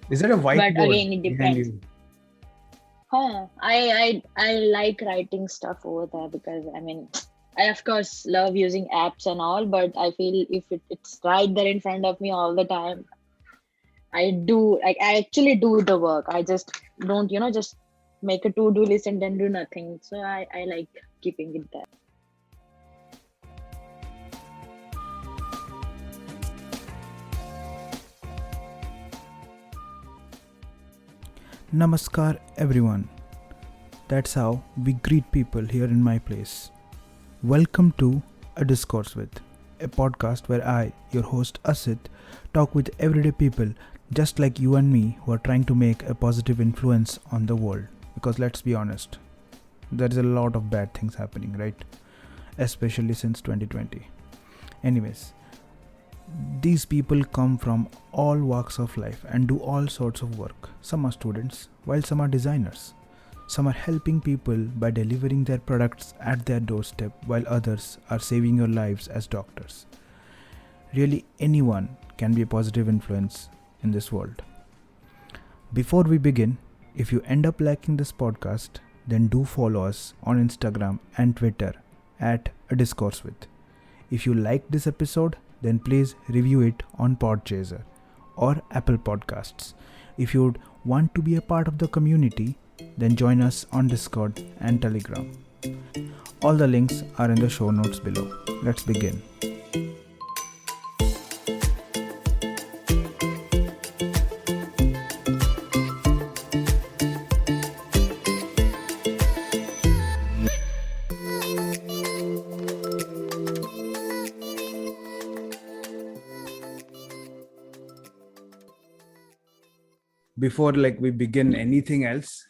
Is that a But whiteboard again, it behind depends. you? I like writing stuff over there because I of course love using apps and all, but I feel if it's right there in front of me all the time, I actually do the work. I just don't, just make a to-do list and then do nothing. So I like keeping it there. Namaskar, everyone. That's how we greet people here in my place. Welcome to A Discourse With, a podcast where I, your host Asit, talk with everyday people just like you and me who are trying to make a positive influence on the world. Because let's be honest, there is a lot of bad things happening, right? Especially since 2020. Anyways, these people come from all walks of life and do all sorts of work. Some are students, while some are designers. Some are helping people by delivering their products at their doorstep, while others are saving your lives as doctors. Really, anyone can be a positive influence in this world. Before we begin, if you end up liking this podcast, then do follow us on Instagram and Twitter at A Discourse With. If you liked this episode, then please review it on Podchaser or Apple Podcasts. If you would want to be a part of the community, then join us on Discord and Telegram. All the links are in the show notes below. Let's begin. Before we begin anything else,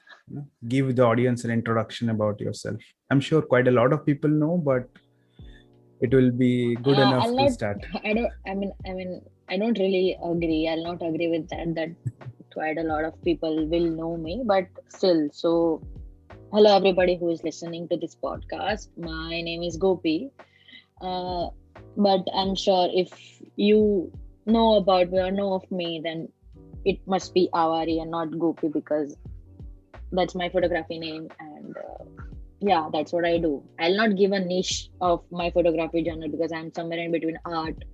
give the audience an introduction about yourself. I'm sure quite a lot of people know, but it will be good enough I'll to not. start. I don't really agree. I'll not agree with that. That quite a lot of people will know me, but still. So, hello everybody who is listening to this podcast. My name is Gopi. Uh, but I'm sure if you know about me or know of me, then it must be Avari and not Gopi because that's my photography name. And yeah, that's what I do. I'll not give a niche of my photography genre because I'm somewhere in between art,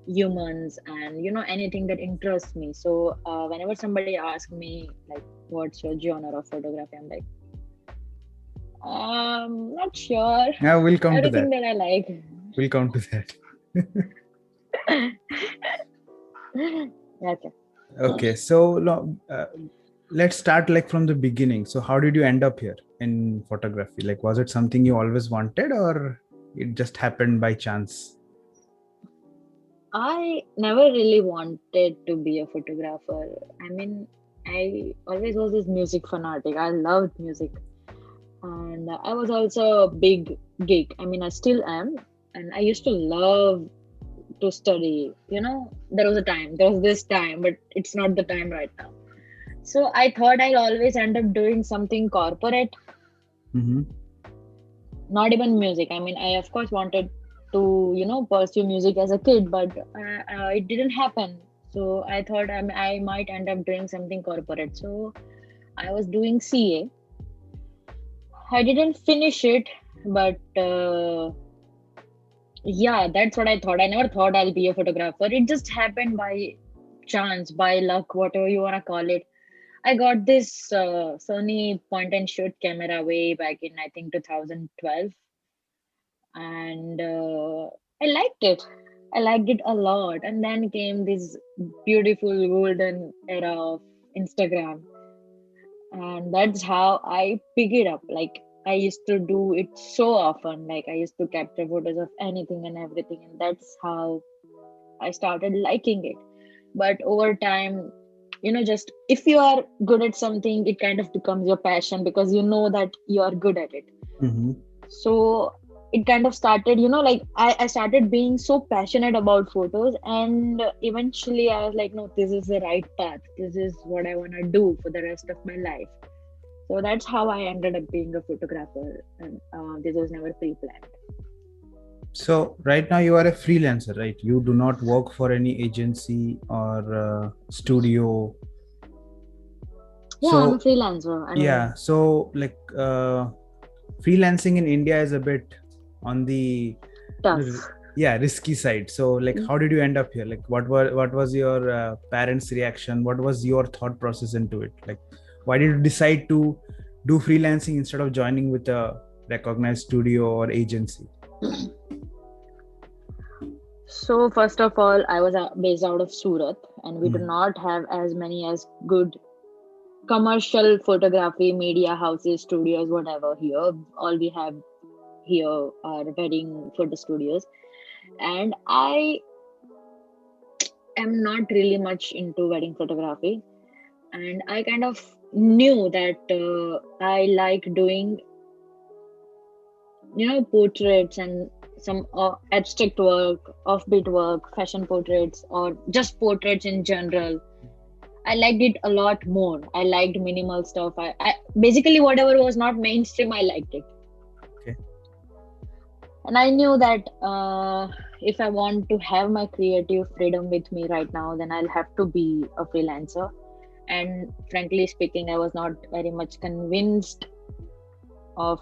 humans, and anything that interests me. So whenever somebody asks me like, "What's your genre of photography?" I'm like, not sure. Yeah, we'll come to Everything that. that I like. We'll come to that. Okay. Okay, so let's start from the beginning. So, how did you end up here in photography? Was it something you always wanted, or it just happened by chance? I never really wanted to be a photographer. I always was this music fanatic. I loved music. And I was also a big geek. I still am. And I used to love to study. There was a time, there was this time, but it's not the time right now. So I thought I'll always end up doing something corporate, Mm-hmm. not even music. I of course wanted to, pursue music as a kid, but it didn't happen. So I thought I might end up doing something corporate. So I was doing CA. I didn't finish it, but yeah, that's what I thought. I never thought I'll be a photographer. It just happened by chance, by luck, whatever you want to call it. I got this Sony point and shoot camera way back in, I think, 2012. And I liked it. I liked it a lot. And then came this beautiful golden era of Instagram. And that's how I pick it up. Like I used to do it so often. Like I used to capture photos of anything and everything. And that's how I started liking it. But over time, just if you are good at something, it kind of becomes your passion because you know that you are good at it. Mm-hmm. So it kind of started, like I started being so passionate about photos, and eventually I was like, no, this is the right path. This is what I want to do for the rest of my life. So that's how I ended up being a photographer, and this was never pre-planned. So right now you are a freelancer, right? You do not work for any agency or studio. Yeah, I'm a So freelancer. I yeah, mean, so like freelancing in India is a bit on the tough. yeah, risky side. So like how did you end up here? Like what was your parents reaction? What was your thought process into it? Like why did you decide to do freelancing instead of joining with a recognized studio or agency? So first of all, I was based out of Surat, and we do Hmm. not have as many as good commercial photography media houses, studios, whatever here. All we have here are wedding photo studios, and I am not really much into wedding photography. And I kind of knew that I like doing, portraits and some abstract work, offbeat work, fashion portraits, or just portraits in general. I liked it a lot more. I liked minimal stuff. I basically whatever was not mainstream, I liked it. Okay. And I knew that if I want to have my creative freedom with me right now, then I'll have to be a freelancer. And frankly speaking, I was not very much convinced of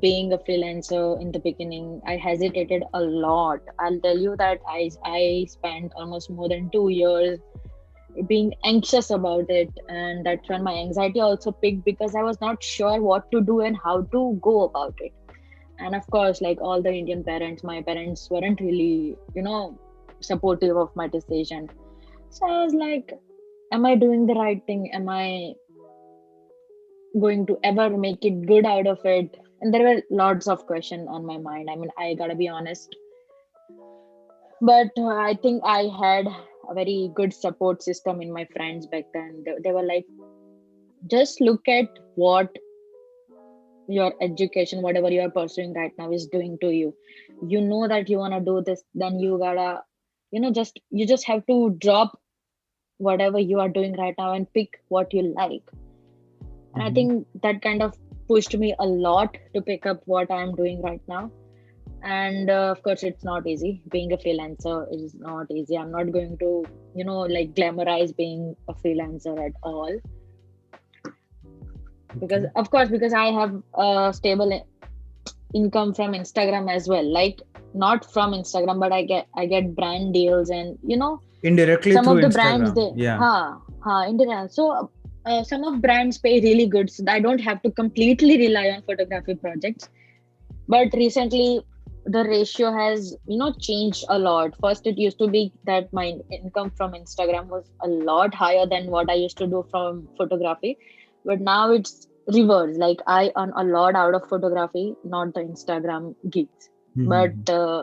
being a freelancer in the beginning. I hesitated a lot. I'll tell you that I spent almost more than 2 years being anxious about it, and that's when my anxiety also picked because I was not sure what to do and how to go about it. And of course, like all the Indian parents, my parents weren't really supportive of my decision. So I was like, am I doing the right thing? Am I going to ever make it good out of it? And there were lots of questions on my mind. I mean, I gotta be honest, but I think I had a very good support system in my friends back then. They were like, just look at what your education, whatever you are pursuing right now, is doing to you. You know that you want to do this, then you gotta, you just have to drop whatever you are doing right now and pick what you like. And I Hmm. think that kind of pushed me a lot to pick up what I'm doing right now. And of course, it's not easy. Being a freelancer is not easy. I'm not going to, like glamorize being a freelancer at all. Because, Okay. of course, because I have a stable income from Instagram as well. Like, not from Instagram, but I get brand deals, and Indirectly some of through the brands, Instagram. they Yeah. internet. So some of brands pay really good, so I don't have to completely rely on photography projects. But recently the ratio has changed a lot. First, it used to be that my income from Instagram was a lot higher than what I used to do from photography, but now it's reverse. Like, I earn a lot out of photography, not the Instagram gigs. But Hmm.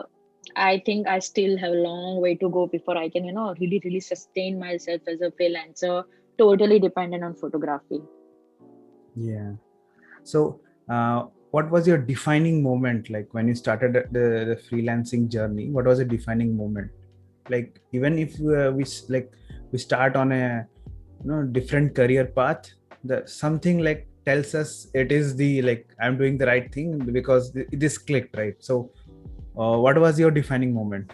I think I still have a long way to go before I can really really sustain myself as a freelancer, totally dependent on photography. Yeah. So, what was your defining moment like when you started the freelancing journey? What was a defining moment? Like, even if like we start on a different career path, the something like tells us it is the like I'm doing the right thing because this clicked, right? So, what was your defining moment?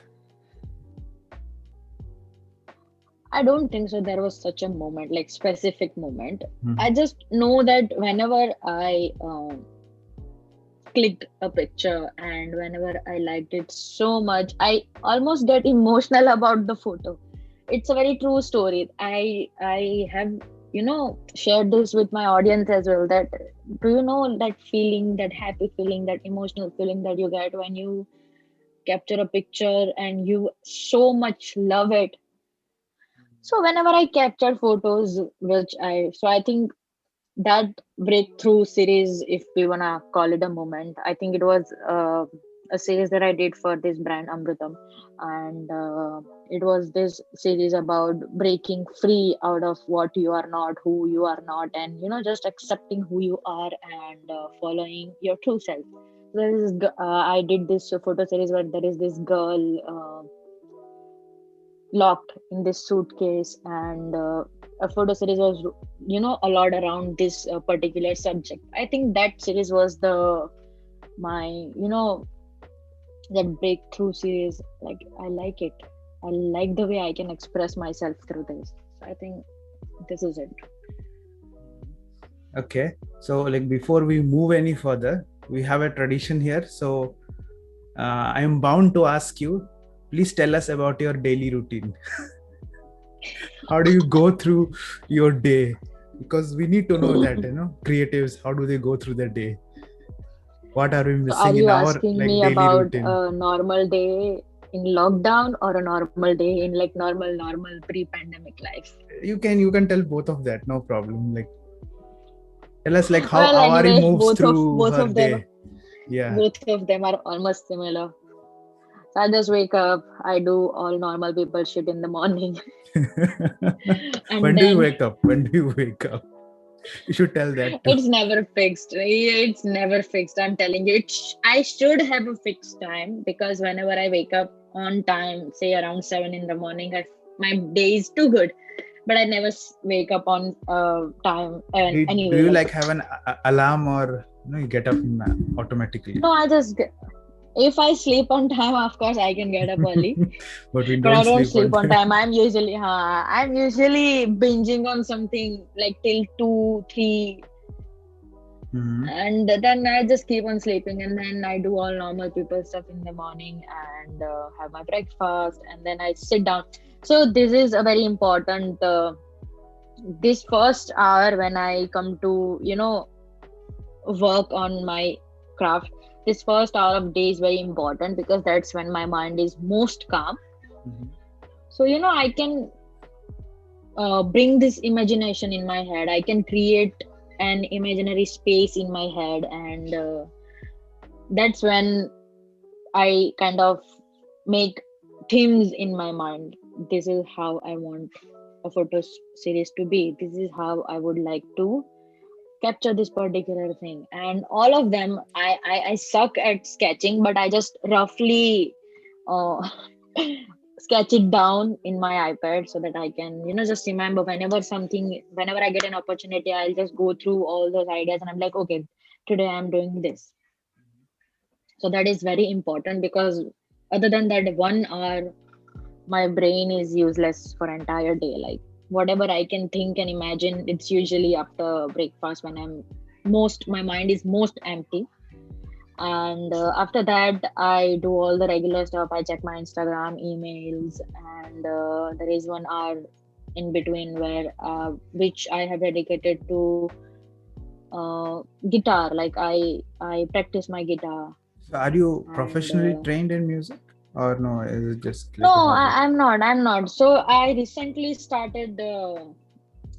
I don't think so. There was such a moment, like specific moment. I Mhm. just know that whenever I clicked a picture and whenever I liked it so much, I almost get emotional about the photo. It's a very true story. I have shared this with my audience as well. That, do you know that feeling, that happy feeling, that emotional feeling that you get when you capture a picture and you so much love it. So whenever I capture photos, I think that breakthrough series, if we wanna call it a moment, I think it was a series that I did for this brand Amritam, and it was this series about breaking free out of what you are not, who you are not, and just accepting who you are and following your true self. I did this photo series where there is this girl. Locked in this suitcase, and a photo series was a lot around this particular subject. I think that series was the my that breakthrough series. Like, I like it. I like the way I can express myself through this. So I think this is it. Okay. So, like, before we move any further, we have a tradition here. So, I am bound to ask you, please tell us about your daily routine. How do you go through your day? Because we need to know that, creatives, how do they go through their day? What are we So, are missing in you our asking like me daily about routine? a normal day in lockdown or a normal day in like normal pre-pandemic life? You can tell both of that, no problem. Like, tell us like how Well, Avari anyway, moves both of through both her of them day. Yeah. both of them are almost similar. So I just wake up, I do all normal people shit in the morning, and When do you then wake up? When do you wake up? You should tell that too. it's never fixed. It's never fixed. I'm telling you, I should have a fixed time because whenever I wake up on time, say around 7 in the morning, my day is too good. But I never wake up on time and Do anyway. you Like like have an alarm, or you get up automatically? no, if I sleep on time, of course I can get up early. But we But don't I don't sleep on sleep on time. time. I'm usually binging on something like till 2, 3, Mhm. and then I just keep on sleeping. And then I do all normal people stuff in the morning and have my breakfast, and then I sit down. So this is a very important. This first hour when I come to work on my craft. This first hour of day is very important because that's when my mind is most calm. Mhm. So I can bring this imagination in my head. I can create an imaginary space in my head, and that's when I kind of make themes in my mind. This is how I want a series to be. This is how I would like to capture this particular thing. And all of them, I suck at sketching, but I just roughly uh, sketch it down in my iPad so that I can, just remember whenever I get an opportunity, I'll just go through all those ideas and I'm like, okay, today I'm doing this. So that is very important because other than that 1 hour, my brain is useless for entire day. Like whatever I can think and imagine, it's usually after breakfast when my mind is most empty. And after that, I do all the regular stuff. I check my Instagram, emails, and there is 1 hour in between where which I have dedicated to guitar. Like I practice my guitar, So are you and professionally trained in music, or no? Is it just no, like a hobby? I'm not. So I recently started.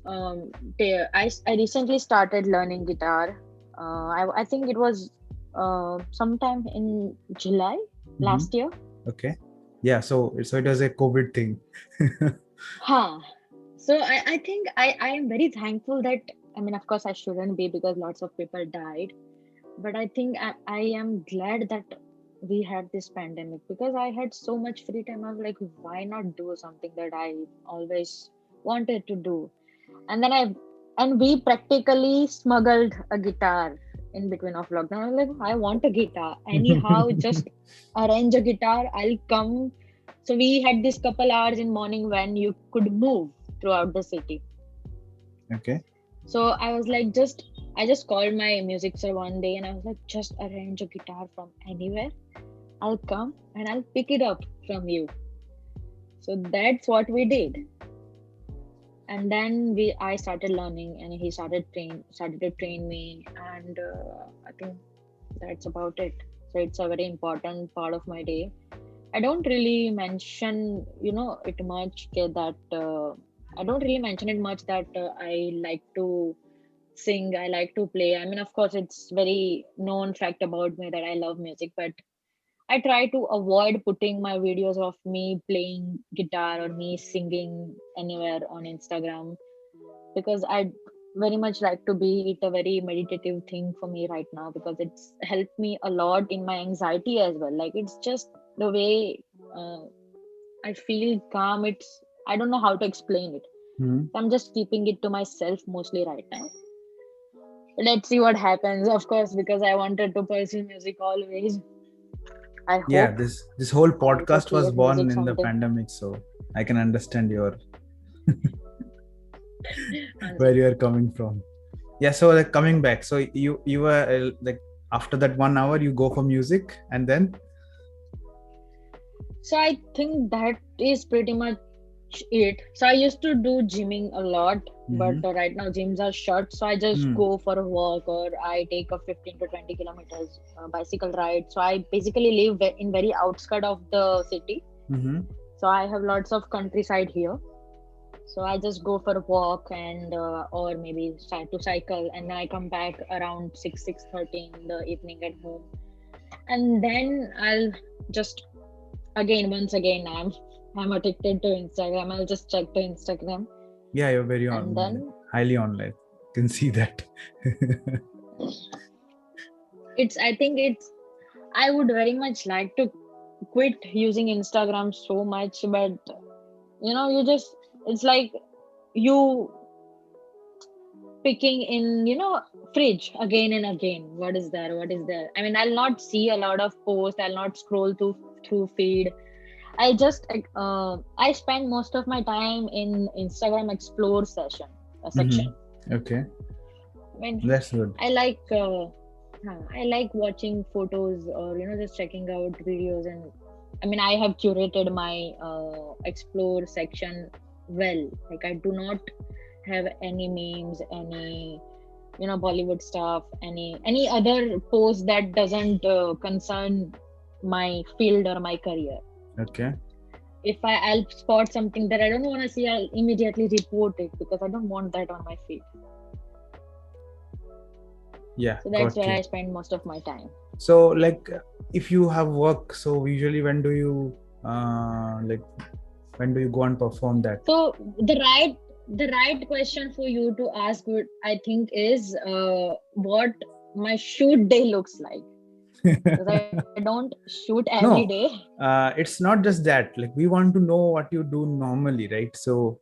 Um, I recently started learning guitar. I think it was sometime in July Hmm. last year. Okay. Yeah. So it was a COVID thing. Huh. So I think I am very thankful that, I mean, of course I shouldn't be because lots of people died, but I think I am glad that we had this pandemic because I had so much free time. I was like, why not do something that I always wanted to do? And then we practically smuggled a guitar in between of lockdown. I was like, I want a guitar. Anyhow, just arrange a guitar. I'll come. So we had this couple hours in morning when you could move throughout the city. Okay. So I was like, I just called my music sir one day and I was like, just arrange a guitar from anywhere. I'll come and I'll pick it up from you. So that's what we did. And then I started learning and he started to train me, and I think that's about it. So it's a very important part of my day. I don't really mention it much that I don't really mention it much that I like to sing, I like to play. I mean, of course it's very known fact about me that I love music, but I try to avoid putting my videos of me playing guitar or me singing anywhere on Instagram because I very much like to be it a very meditative thing for me right now because it's helped me a lot in my anxiety as well. Like it's just the way uh, I feel calm. I don't know how to explain it. Hmm. I'm just keeping it to myself mostly right now. Let's see what happens, of course, because I wanted to pursue music always. I Yeah. hope This whole I also podcast was create born music in the someday. pandemic, so I can understand I'm where sorry. you are coming from. Yeah, so like coming back, so you were like after that 1 hour you go for music and then. So I think that is pretty much it. So I used to do gymming a lot, but Mm-hmm. right now gyms are shut. So I just Hmm. go for a walk or I take a 15 to 20 kilometers bicycle ride. So I basically live in very outskirt of the city. Mm-hmm. So I have lots of countryside here. So I just go for a walk and or maybe start to cycle, and then I come back around 6:30 in the evening at home, and then I'll just once again I'm addicted to Instagram. I'll just check to Instagram, Yeah, you're very and on, then highly online. Can see that. I think I would very much like to quit using Instagram so much, but you just it's like you picking in fridge again and again. What is there? I mean, I'll not see a lot of posts. I'll not scroll through feed. I spend most of my time in Instagram explore section. Mm-hmm. Okay, I mean, that's good. I like I like watching photos or just checking out videos. And I mean, I have curated my explore section well. Like, I do not have any memes, any Bollywood stuff, any other post that doesn't concern my field or my career. Okay. If I'll spot something that I don't want to see, I'll immediately report it because I don't want that on my feed. Yeah, So that's got where you. I spend most of my time. So like if you have work, so usually when do you like when do you go and perform that? So the right question for you to ask would, I think, is what my shoot day looks like, because I don't shoot every day. No, it's not just that. Like we want to know what you do normally, right? So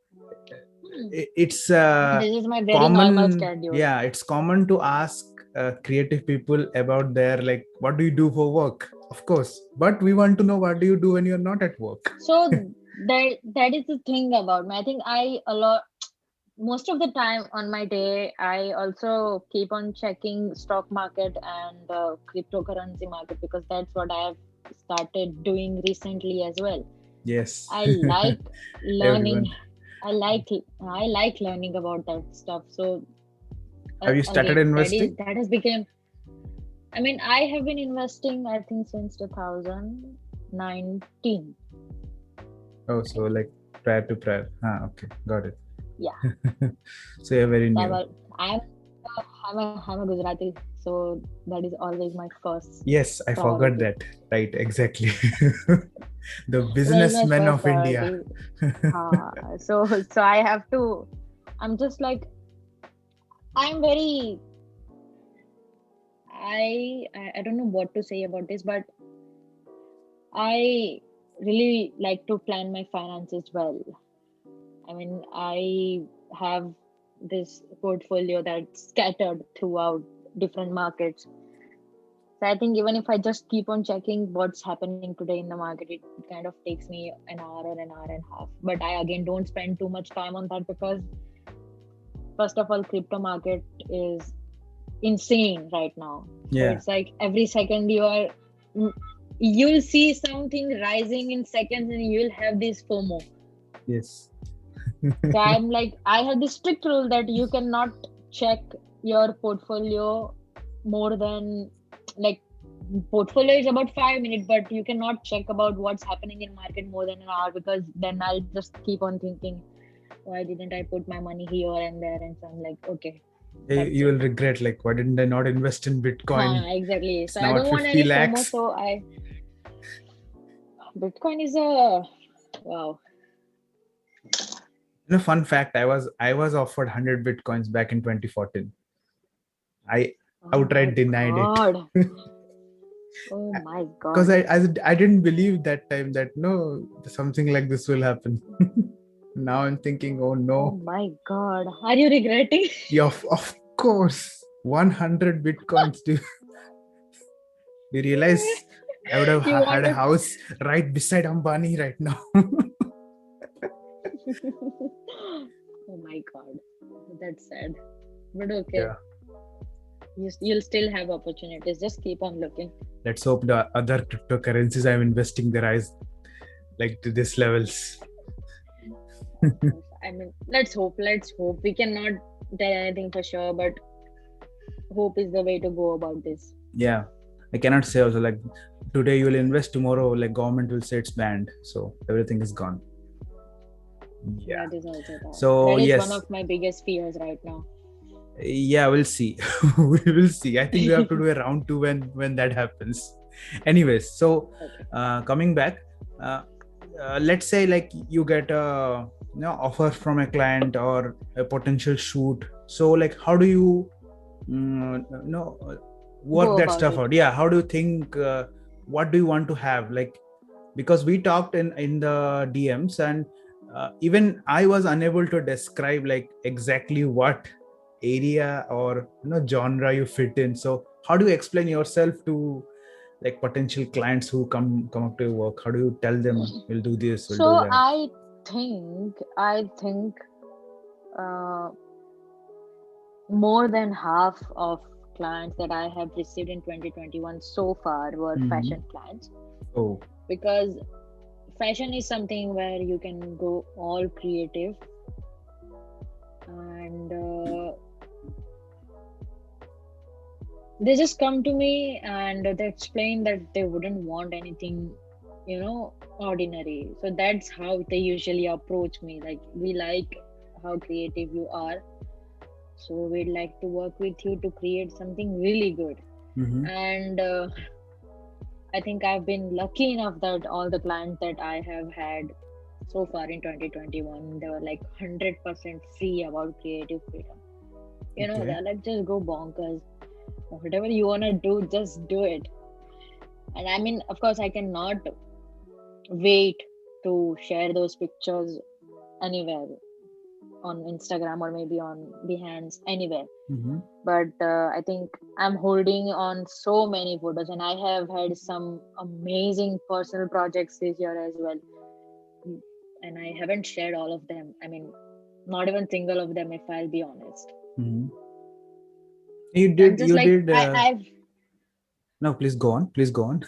Hmm. it's This is my very normal common. schedule. Yeah, it's common to ask creative people about their like what do you do for work, of course, but we want to know what do you do when you're not at work. So that is the thing about me. I think I a lot most of the time on my day I also keep on checking stock market and cryptocurrency market, because that's what I have started doing recently as well. Yes. I like learning. Everyone. I like learning about that stuff. So Have you started again, that is investing? that has become. I mean, I have been investing, I think, since 2019. Oh, so like prior to prior. Okay, got it. Yeah, So you're very that new. was, I'm a Gujarati, so that is always my first Yes, I forgot priority. that. Right, exactly. The That is my businessmen first of India. priority. So I have to. I'm just like, I'm very. I don't know what to say about this, but I really like to plan my finances well. I mean, I have this portfolio that's scattered throughout different markets. So I think even if I just keep on checking what's happening today in the market, it kind of takes me an hour or an hour and a half. But I again don't spend too much time on that, because first of all, crypto market is insane right now. So Yeah. it's like every second you'll see something rising in seconds and you'll have this FOMO. Yes. So I'm like, I have this strict rule that you cannot check your portfolio more than, like, portfolio is about 5 minutes, but you cannot check about what's happening in market more than an hour, because then I'll just keep on thinking, why didn't I put my money here and there? And so I'm like, okay, that's You it. will regret like why didn't I not invest in Bitcoin? Exactly. It's So I now at don't want 50 any FOMO. lakhs. So Bitcoin is a wow. Fun fact, I was offered 100 Bitcoins back in 2014. I Oh outright my denied it. god. Oh my Because god. I didn't believe that time that no something like this will happen. Now I'm thinking, oh Oh no. my god. Are you regretting? Yeah, of course, 100 Bitcoins. Do you realize I would have You had want a to. house right beside Ambani right now. Oh my god. That's sad. But okay, Yeah. you'll still have opportunities. Just keep on looking. Let's hope the other cryptocurrencies I'm investing the rise like to this levels. Of course. I mean, let's hope. Let's hope. We cannot tell anything for sure, but hope is the way to go about this. Yeah, I cannot say also like today you will invest, tomorrow like government will say it's banned, so everything is gone. Yeah. That is also that. So That is one yes, of my biggest fears right now. yeah, we'll see. We will see. I think we have to do a round two when that happens. Anyways, so Okay. coming back, uh, let's say like you get a offer from a client or a potential shoot. So like how do you work Go that about stuff it. out? Yeah, how do you think? What do you want to have? Like because we talked in the DMs and even I was unable to describe like exactly what area or genre you fit in. So how do you explain yourself to like potential clients who come up to your work? How do you tell them we'll do this, we'll do So that? I think uh, more than half of clients that I have received in 2021 so far were Mm-hmm. fashion clients, Oh. because fashion is something where you can go all creative, and they just come to me and they explain that they wouldn't want anything, ordinary. So that's how they usually approach me. Like, we like how creative you are, so we'd like to work with you to create something really good. Mm-hmm. And I think I've been lucky enough that all the clients that I have had so far in 2021, they were like 100% free about creative freedom. Okay. They're like, just go bonkers. Whatever you want to do, just do it. And I mean, of course, I cannot wait to share those pictures anywhere, on Instagram or maybe on Behance, anywhere. Mm-hmm. But I think I'm holding on so many photos, and I have had some amazing personal projects this year as well. And I haven't shared all of them. I mean, not even single of them, if I'll be honest. Mm-hmm. You I'm did. just You like, did. I've No, please go on. Please go on.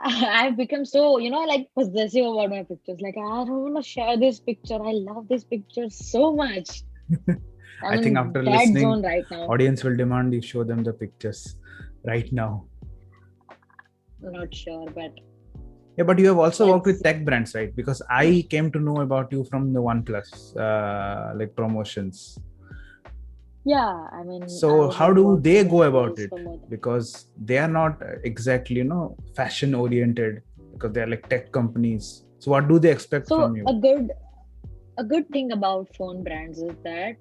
I've become so, like possessive about my pictures. Like, I don't want to share this picture. I love this picture so much. I'm I think in after that listening, zone right now. audience will demand you show them the pictures right now. Not sure, but Yeah, but you have also worked let's with see. tech brands, right? Because I came to know about you from the OnePlus, like promotions. Yeah, I mean, So I how have do worked they with go about OnePlus it? for more than. Because they are not exactly, fashion oriented because they are like tech companies. So what do they expect from So you? a good thing about phone brands is that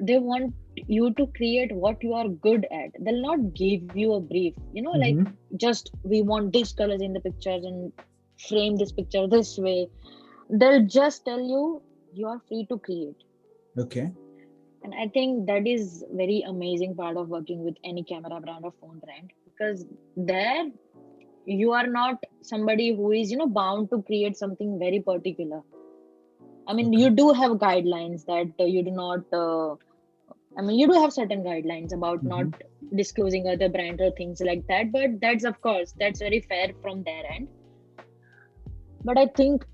they want you to create what you are good at. They'll not give you a brief, like, Mm-hmm. just we want these colors in the pictures and frame this picture this way. They'll just tell you you are free to create. Okay. And I think that is very amazing part of working with any camera brand or phone brand, because there you are not somebody who is, bound to create something very particular. I mean, Okay. you do have guidelines that you do not I mean, you do have certain guidelines about not Mm-hmm. disclosing other brands or things like that, but that's, of course, that's very fair from their end. But I think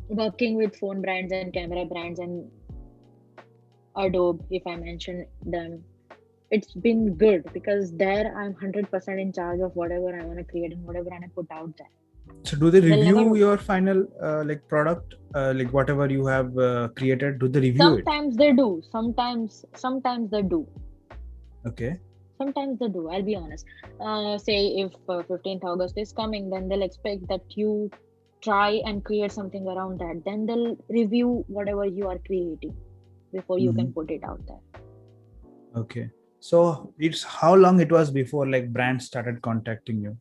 working with phone brands and camera brands and Adobe, if I mention them, it's been good because there I'm 100% in charge of whatever I want to create and whatever I want to put out there. So do they They'll review never. your final like product, like whatever you have created? Do they review it? Sometimes they do. Sometimes they do. Okay. Sometimes they do. I'll be honest. Say if 15th August is coming, then they'll expect that you try and create something around that. Then they'll review whatever you are creating before you Mm-hmm. can put it out there. Okay. So it's how long it was before like brands started contacting you?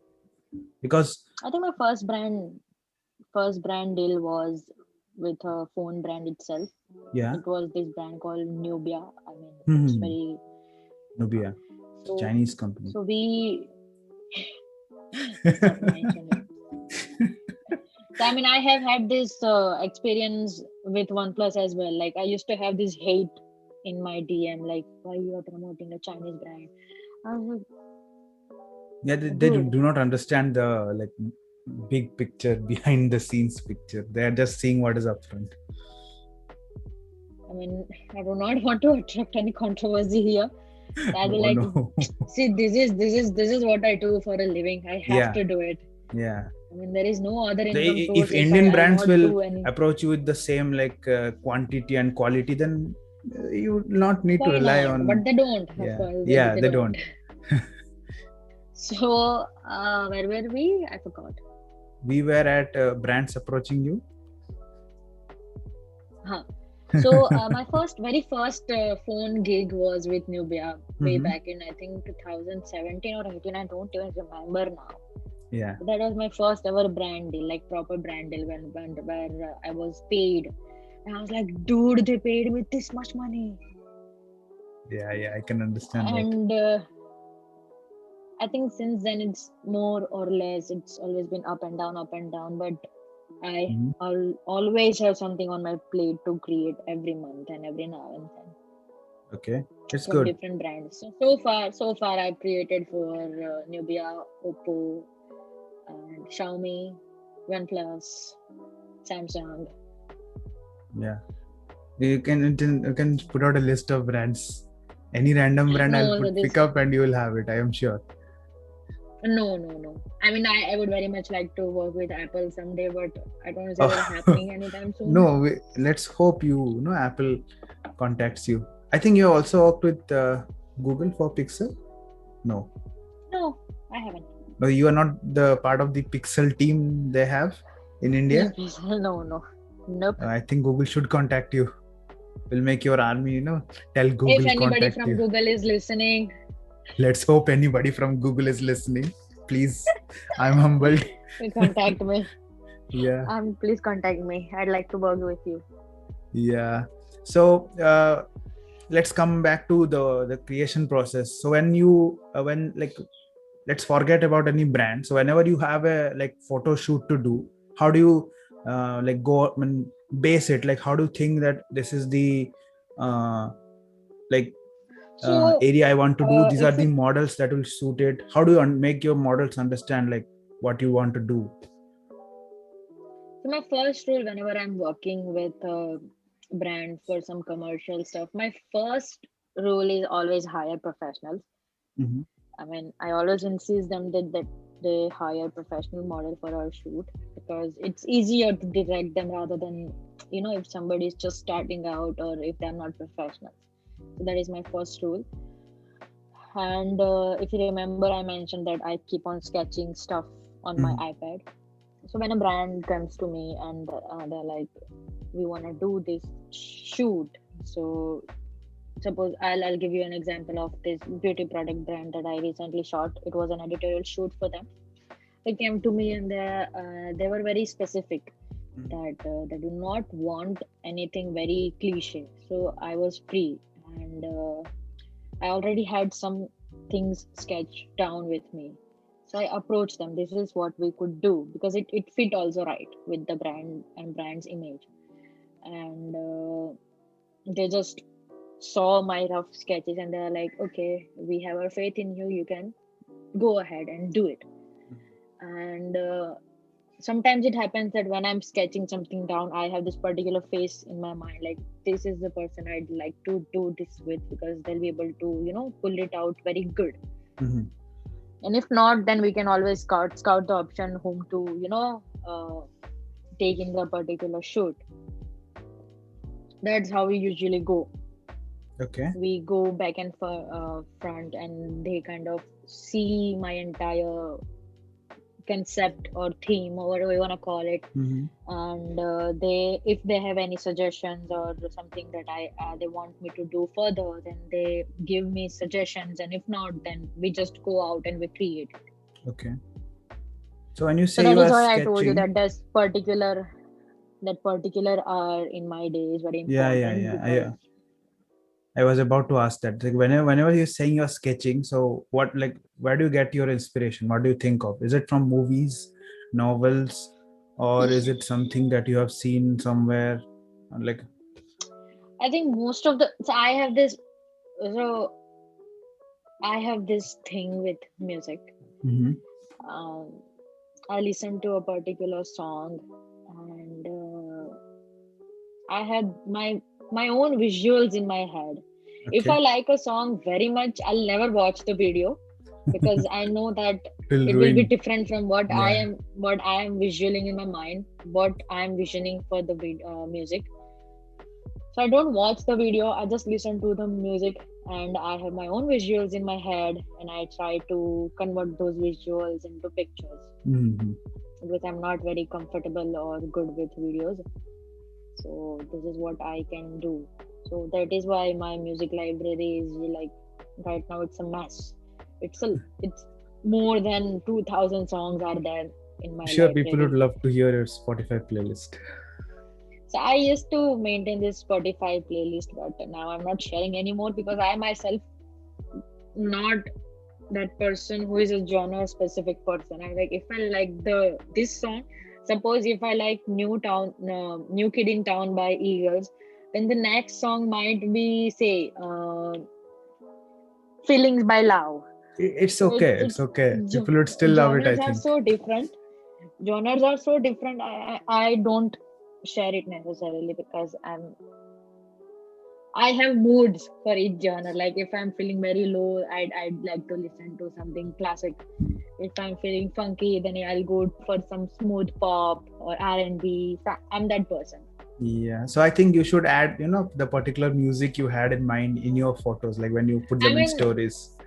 Because I think my first brand deal was with a phone brand itself. yeah. It was this brand called Nubia. I mean, it's Hmm. very Nubia, so. Chinese company. So we let's not mention it. So I mean, I have had this experience with OnePlus as well. Like, I used to have this hate. in my DM, like, why you are promoting a Chinese brand? I was Yeah, like, they dude, do not understand the like big picture, behind the scenes picture. They are just seeing what is up front. I mean, I do not want to attract any controversy here. I'll be Oh like, no. see, this is what I do for a living. I have Yeah, to do it. yeah. I mean, there is no other income If source if Indian I'll brands not will do any. approach you with the same like quantity and quality, then you will not need to Why rely not? But on. they don't, of Yeah, course, yeah, they they don't. don't. So, where were we? I forgot. We were at brands approaching you. Huh. So, my very first phone gig was with Nubia way Mm-hmm. back in, I think, 2017 or 18. I don't even remember now. Yeah, That was my first ever brand deal, like proper brand deal, when where I was paid. And I was like, dude, they paid me this much money. yeah, yeah. I can understand that. And I think since then it's more or less, it's always been up and down, up and down. But Mhm. I'll always have something on my plate to create every month and every now and then Okay, it's from good. different brands. So far, I've created for Nubia, Oppo, and Xiaomi, OnePlus, Samsung. Yeah, you can put out a list of brands. Any random brand, I'll No, so pick this up and you will have it. I am sure. no. I mean, I would very much like to work with Apple someday, but I don't see that Oh, happening anytime soon. no. Let's hope Apple contacts you. I think you also worked with Google for Pixel. No, No, I haven't. no, you are not the part of the Pixel team they have in India. No. Nope. I think Google should contact you. Will make your army, tell If Google anybody contact from you. Google is listening, Let's hope anybody from Google is listening. Please, I'm humbled. contact me. Yeah, Please contact me. I'd like to work with you. yeah. So let's come back to the creation process. So when like let's forget about any brand. So whenever you have a like photo shoot to do, how do you like go and base it? Like how do you think that this is the uh, like So, area I want to do? These are if the it, models that will suit it. How do you make your models understand like what you want to do? so my first rule whenever I'm working with a brand for some commercial stuff, my first rule is always hire professionals. Mm-hmm. I mean, I always insist them that they hire professional model for our shoot because it's easier to direct them rather than if somebody is just starting out or if they're not professionals. So that is my first rule. And if you remember, I mentioned that I keep on sketching stuff on my Mm-hmm. iPad. So when a brand comes to me and they're like, we want to do this shoot. So suppose I'll give you an example of this beauty product brand that I recently shot. It was an editorial shoot for them. They came to me and they were very specific that they do not want anything very cliche. So I was free and I already had some things sketched down with me. So I approached them. This is what we could do because it fit also right with the brand and brand's image. And they just saw my rough sketches and they're like, okay, we have our faith in you. You can go ahead and do it. And sometimes it happens that when I'm sketching something down, I have this particular face in my mind, like this is the person I'd like to do this with because they'll be able to, pull it out very good. Mm-hmm. And if not, then we can always scout the option whom to, take in the particular shoot. That's how we usually go. Okay. We go back and front and they kind of see my entire concept or theme or whatever you want to call it, Mm-hmm. and they if they have any suggestions or something that I they want me to do further, then they give me suggestions, and if not, then we just go out and we create it. Okay. So when you So say that you is are why I told you sketching, that that particular hour in my day is very yeah, yeah, important yeah. because I was about to ask that. Like whenever you're saying you're sketching, so what like where do you get your inspiration? What do you think of? Is it from movies, novels, or is it something that you have seen somewhere? Like I think most of the so so I have this thing with music. Mm-hmm. Um, I listen to a particular song, and I have my own visuals in my head. If I Okay. like a song very much, I'll never watch the video because I know that Will it will be ruin. different from Yeah. what I am visualing in my mind, what I am visioning for the music. So I don't watch the video. I just listen to the music, and I have my own visuals in my head, and I try to convert those visuals into pictures Mm-hmm. because I'm not very comfortable or good with videos. So this is what I can do. So that is why my music library is like right now it's a mess. It's more than 2000 songs are there in my Sure, people would library. love to hear your Spotify playlist. So I used to maintain this Spotify playlist, but now I'm not sharing anymore because I myself not that person who is a genre specific person. I like if I like the this song. Suppose if I like New Kid in Town by Eagles, then the next song might be say Feelings by Love. It's So okay. It's okay. People would still love it, I genres are think. so different. Genres are so different. I don't share it necessarily because I have moods for each genre. Like if I'm feeling very low, I'd like to listen to something classic. If I'm feeling funky, then I'll go for some smooth pop or R&B. So I'm that person. Yeah. So I think you should add, the particular music you had in mind in your photos, like when you put I them in mean, stories.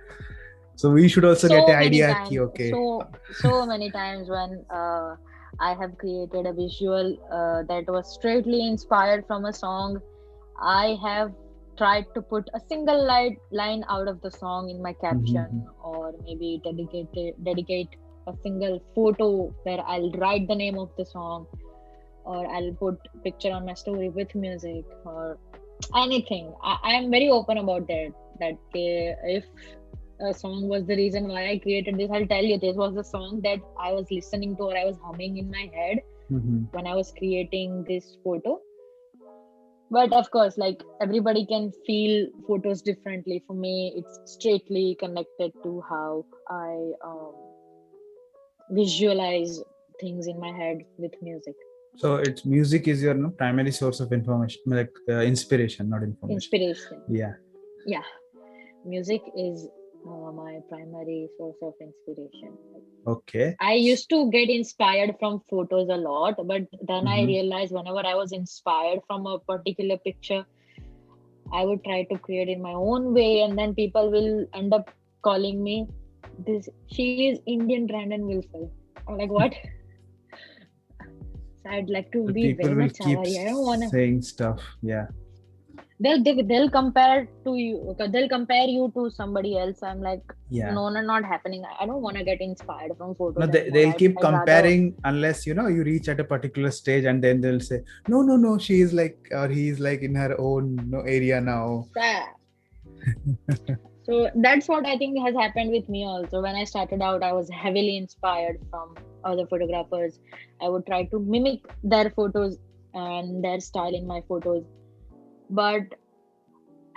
So we should also get so an many idea. Ki, times, okay. so many times when I have created a visual that was straightly inspired from a song, I have tried to put a single line out of the song in my Mm-hmm. caption, or maybe dedicate a single photo where I'll write the name of the song, or I'll put picture on my story with music or anything. I am very open about that. That if a song was the reason why I created this, I'll tell you this was the song that I was listening to or I was humming in my head Mm-hmm. when I was creating this photo. But of course, like everybody can feel photos differently. For me, it's straightly connected to how I visualize things in my head with music. So it's music is your primary source of information, like inspiration, not information. Inspiration. Yeah. Yeah, music is my primary source of inspiration. Okay. I used to get inspired from photos a lot, but then I Mm-hmm. realized whenever I was inspired from a particular picture, I would try to create in my own way, and then people will end up calling me this. She is Indian Brandon Wilson. I'm like, what? So I'd like to The be people very will much keep Savari. I don't wanna. saying stuff. Yeah. They'll compare to you. They'll compare you to somebody else. I'm like, Yeah. no, not happening. I don't want to get inspired from No, photos anymore. they'll keep I'd rather. comparing unless you reach at a particular stage, and then they'll say, no, no, no, she is like, or he's like in her own area now. So that's what I think has happened with me also. When I started out, I was heavily inspired from other photographers. I would try to mimic their photos and their style in my photos. But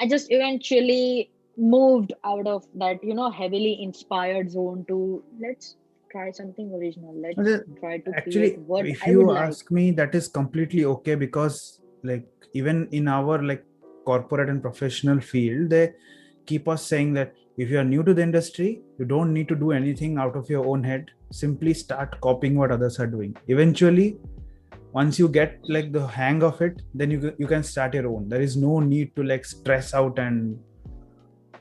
I just eventually moved out of that, heavily inspired zone to let's try something original. Let's Okay. try to create Actually, what if I would you like. ask me, that is completely okay, because like even in our like corporate and professional field, they keep us saying that if you are new to the industry, you don't need to do anything out of your own head. Simply start copying what others are doing. Eventually, once you get like the hang of it, then you can start your own. There is no need to like stress out and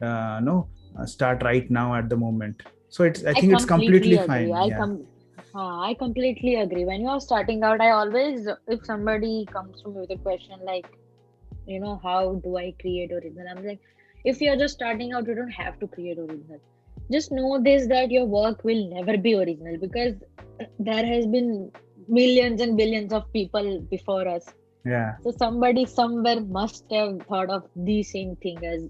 no start right now at the moment. So I I think it's completely completely agree. fine. Yeah. I completely agree. When you are starting out, I always, if somebody comes to me with a question like, how do I create original? I'm like, if you're just starting out, you don't have to create original. Just know this that your work will never be original because there has been millions and billions of people before us. Yeah. So somebody somewhere must have thought of the same thing as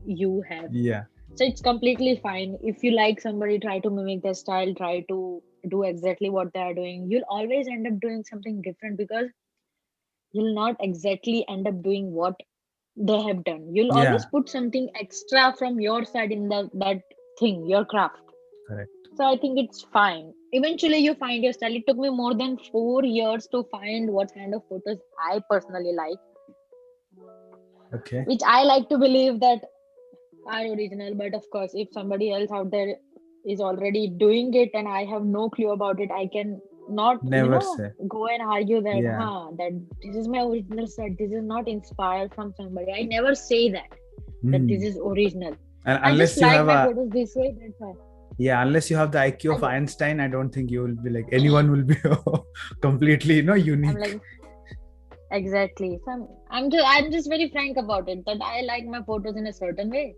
you have. Yeah. So it's completely fine. If you like somebody, try to mimic their style, try to do exactly what they are doing. You'll always end up doing something different because you'll not exactly end up doing what they have done. You'll always Yeah, put something extra from your side in that thing, your craft. correct. So I think it's fine. Eventually, you find your style. It took me more than 4 years to find what kind of photos I personally like, Okay. which I like to believe that are original. But of course, if somebody else out there is already doing it and I have no clue about it, I can not, Never say. go and argue that, Yeah. that this is my original set. This is not inspired from somebody. I never say that this Hmm. is original. And I just unless you like have my a photos this way. That's why. yeah, unless you have the IQ I of just, Einstein, I don't think you will be like anyone will be completely, I'm unique. like, exactly. So I'm just very frank about it that I like my photos in a certain way,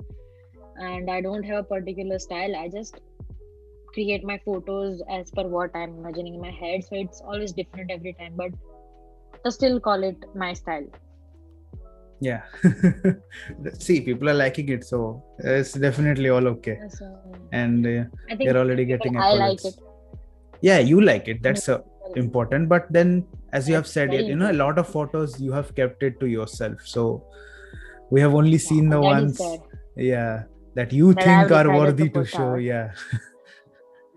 and I don't have a particular style. I just create my photos as per what I'm imagining in my head. So it's always different every time, but I still call it my style. Yeah. See, people are liking it, so it's definitely all okay. So And I you're think already people, getting I like it. accolades. Yeah, you like it. No, That's people, important. But then, as you have that's said, very a important. lot of photos you have kept it to yourself. So we have only Yeah, seen the that is there ones, yeah, that you that I have think are decided to worthy to put show. out. Yeah.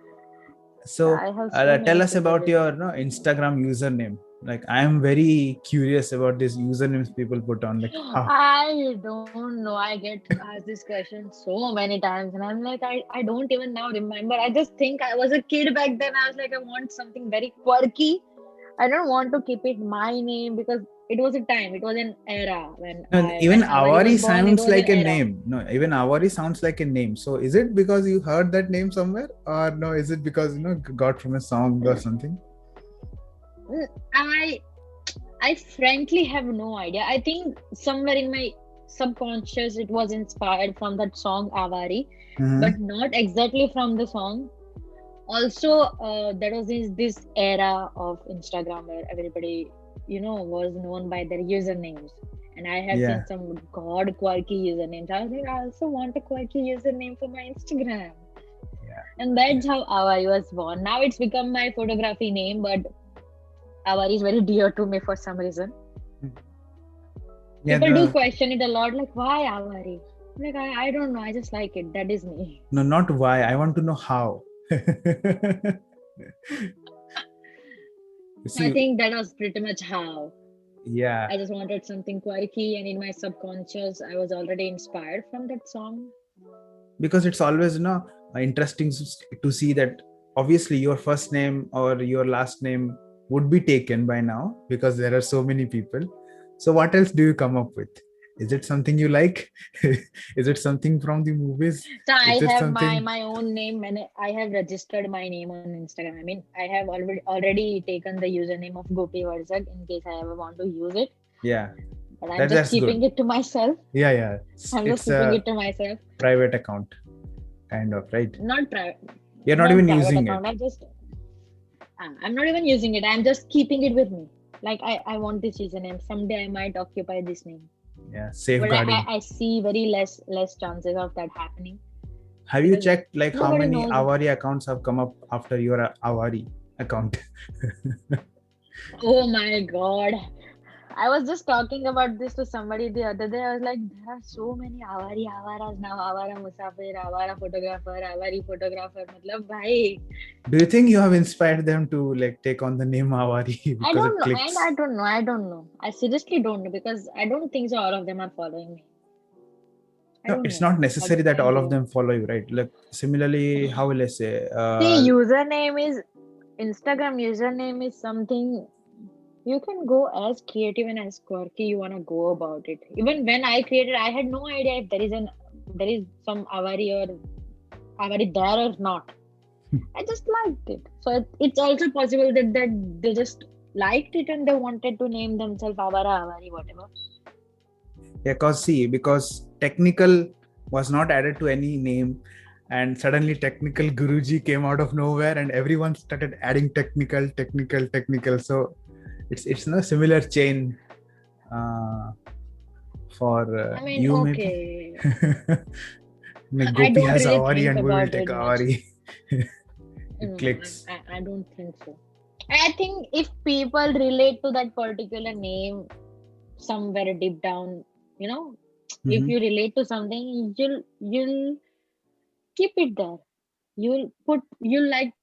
Yeah, So I have so tell many us photos about with your me. Instagram username. Like, I am very curious about these usernames people put on. Like, how? I don't know. I get asked this question so many times, and I'm like, I don't even now remember. I just think I was a kid back then. I was like, I want something very quirky. I don't want to keep it my name because it was a time, it was an era No, even when Avari was Avari born. It sounds was an like a era. name. No, even Avari sounds like a name. So is it because you heard that name somewhere, or no? Is it because got from a song or something? Mm, I frankly have no idea. I think somewhere in my subconscious it was inspired from that song Avari, Mm-hmm. but not exactly from the song. Also, there was this era of Instagram where everybody, was known by their usernames. And I have Yeah, seen some god quirky usernames. I was like, I also want a quirky username for my Instagram. yeah, And that's how Avari was born. Now it's become my photography name, but Avari is very dear to me for some reason. yeah. People do question it a lot, like, why Avari? Like, I don't know, I just like it. That is me. No, not why. I want to know how. I See, think that was pretty much how. yeah, I just wanted something quirky, and in my subconscious, I was already inspired from that song. because it's always interesting to see that obviously your first name or your last name would be taken by now because there are so many people. So what else do you come up with? Is it something you like? Is it something from the movies? So I Is it have my something? my own name, and I have registered my name on Instagram. I mean, I have already taken the username of Gopi Vadsak in case I ever want to use it. Yeah, But I'm just that's keeping good. it to myself. Yeah, yeah, I'm just it's keeping a it to myself. private account kind of, right? Not private, You're not not even private using account. it. I'm not even using it. I'm just keeping it with me. Like I want this username. Someday I might occupy this name. Yeah, But I, safeguarding. I I see very less chances of that happening Have you because checked like how nobody many knows. Avari accounts have come up after your Avari account? Oh my God. I was just talking about this to somebody the other day. I was like, there are so many Avari Avaras now. Avara Musafir, Avara photographer, Avari photographer. Matlab, bhai, Do you think you have inspired them to like take on the name Avari I because don't it know. And clicks? I don't know. I don't know. I seriously don't know because I don't think so all of them are following me. I No, don't it's know. not How necessary do that I all of know? them follow you, right? Like similarly, how will I say? See, username is Instagram username is something you can go as creative and as quirky you wanna go about it. Even when I created, I had no idea if there is some Avari there or not. I just liked it. So it's also possible that they just liked it and they wanted to name themselves Avara, Avari, whatever. Yeah, because technical was not added to any name, and suddenly technical Guruji came out of nowhere, and everyone started adding technical. So it's no similar chain uh, for I mean, you maybe. okay. Like I Gopi don't has really Avari think and we will about take it much. Avari. It No, clicks. I don't think so. I think if people relate to that particular name somewhere deep down, you know, if Mm-hmm. you relate to something, you'll keep it there. You'd like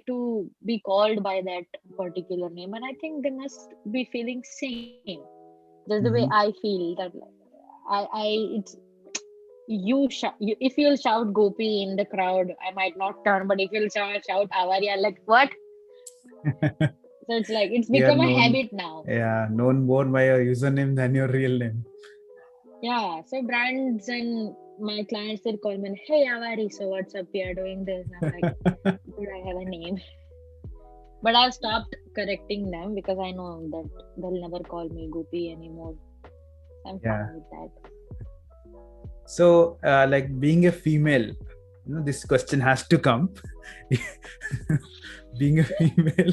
to be called by that particular name, and I think they must be feeling same. That's the way I Mm-hmm. feel that, like, I it's if you'll shout Gopi in the crowd, I might not turn, but if you'll shout Avari, I'm like, what? So it's like it's You are become a known, habit now. yeah, known more by your username than your real name. Yeah, so brands and my clients will call me, hey Avari, so what's up? We are doing this. I'm like, dude, I have a name. But I've stopped correcting them because I know that they'll never call me Gopi anymore. I'm Yeah. fine with that. So, like being a female, this question has to come. Being a female,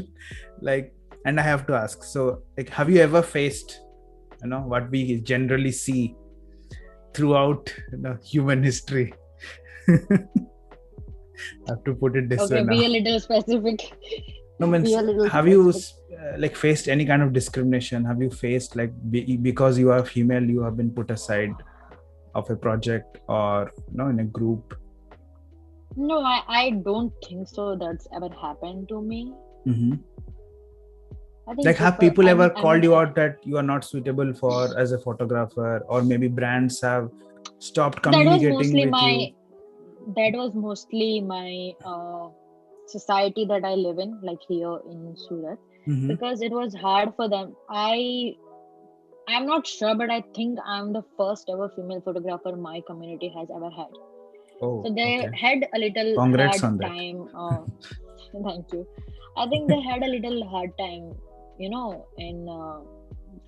like, and I have to ask. So, like, have you ever faced, what we generally see throughout human history? I have to put it this way Okay, now. be a little specific. No, Be means a little have you specific. like faced any kind of discrimination? Have you faced like because you are female, you have been put aside of a project or in a group? No, I don't think so. That's ever happened to me. Mm-hmm. I think Like, have people. people ever I'm not called you sure. out that you are not suitable for as a photographer, or maybe brands have stopped That was communicating mostly with you? my. That was mostly my society that I live in, like here in Surat, Mm-hmm. because it was hard for them. I'm not sure, but I think I'm the first ever female photographer my community has ever had. Oh, So they okay. had a little Congrats hard on that. time. Thank you. I think they had a little hard time, in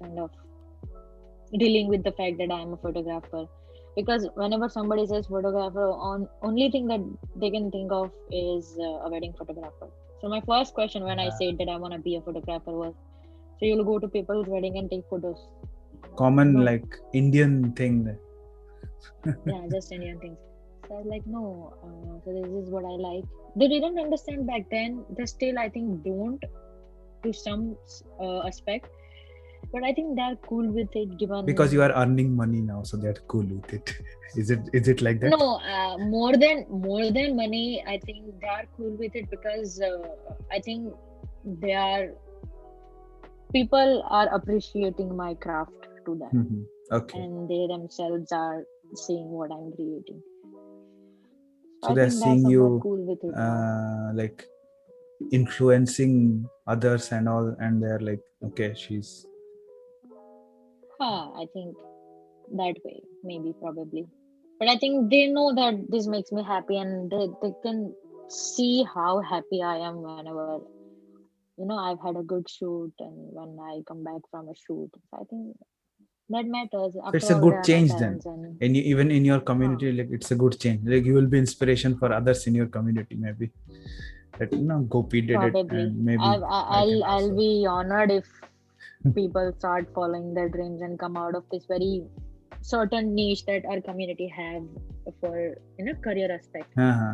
kind of dealing with the fact that I'm a photographer. Because whenever somebody says photographer, on only thing that they can think of is a wedding photographer. So my first question when I said that I want to be a photographer was, so you'll go to people's wedding and take photos? Common No. like Indian thing. Yeah, just Indian things. So I was like, no, so this is what I like. They didn't understand back then. They still, I think, don't to some aspect. But I think they're cool with it Because you given. are earning money now, so they're cool with it. Is it like that? No, more than money, I think they are cool with it because I think they are people are appreciating my craft to them, Mm-hmm. Okay. and they themselves are seeing what I'm creating. So So I they're think they're seeing somewhat you cool with it now. like influencing others and all, and they're like, okay, she's I think that way, maybe, probably. But I think they know that this makes me happy, and they can see how happy I am whenever, I've had a good shoot and when I come back from a shoot. So I think that matters. so After it's a all, they good are my change then. parents, and And even in your huh, community, like it's a good change. Like you will be inspiration for others in your community, maybe. That Gopi did it, probably and maybe I can I'll also. be honored if people start following their dreams and come out of this very certain niche that our community have for career aspect. Uh-huh.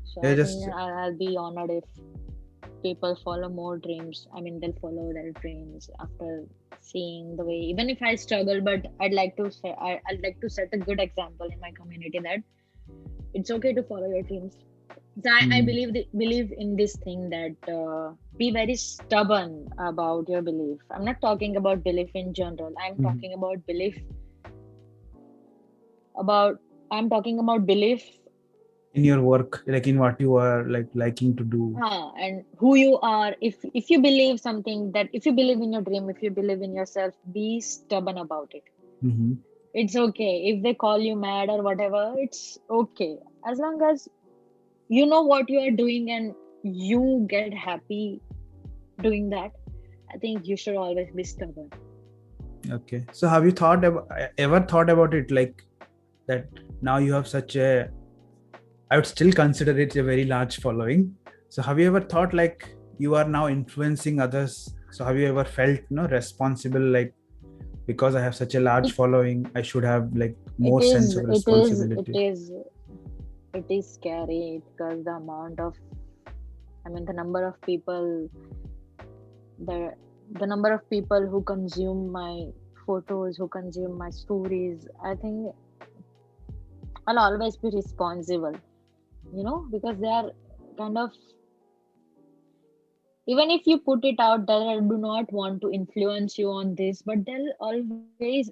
So Yeah, I think just I'll be honored if people follow more dreams. I mean, they'll follow their dreams after seeing the way. Even if I struggle, but I'd like to set a good example in my community that it's okay to follow your dreams. So I mm, believe in this thing that be very stubborn about your belief. I'm not talking about belief in general. mhm. About I'm talking about belief In your work, like in what you are like liking to do. and who you are. If you believe something, that if you believe in your dream, if you believe in yourself, be stubborn about it. Mm-hmm. It's okay if they call you mad or whatever. It's okay as long as you know what you are doing and you get happy doing that. I think you should always be stubborn. Okay. So have you ever thought about it like that now you have such a, I would still consider it a very large following. So have you ever thought like you are now influencing others? So have you ever felt responsible, like because I have such a large It following, I should have like it more sense is of it is it responsibility? is it is scary because the number of people the the number of people who consume my photos, who consume my stories, I think I'll always be responsible, because they are kind of, even if you put it out there, I do not want to influence you on this, but they'll always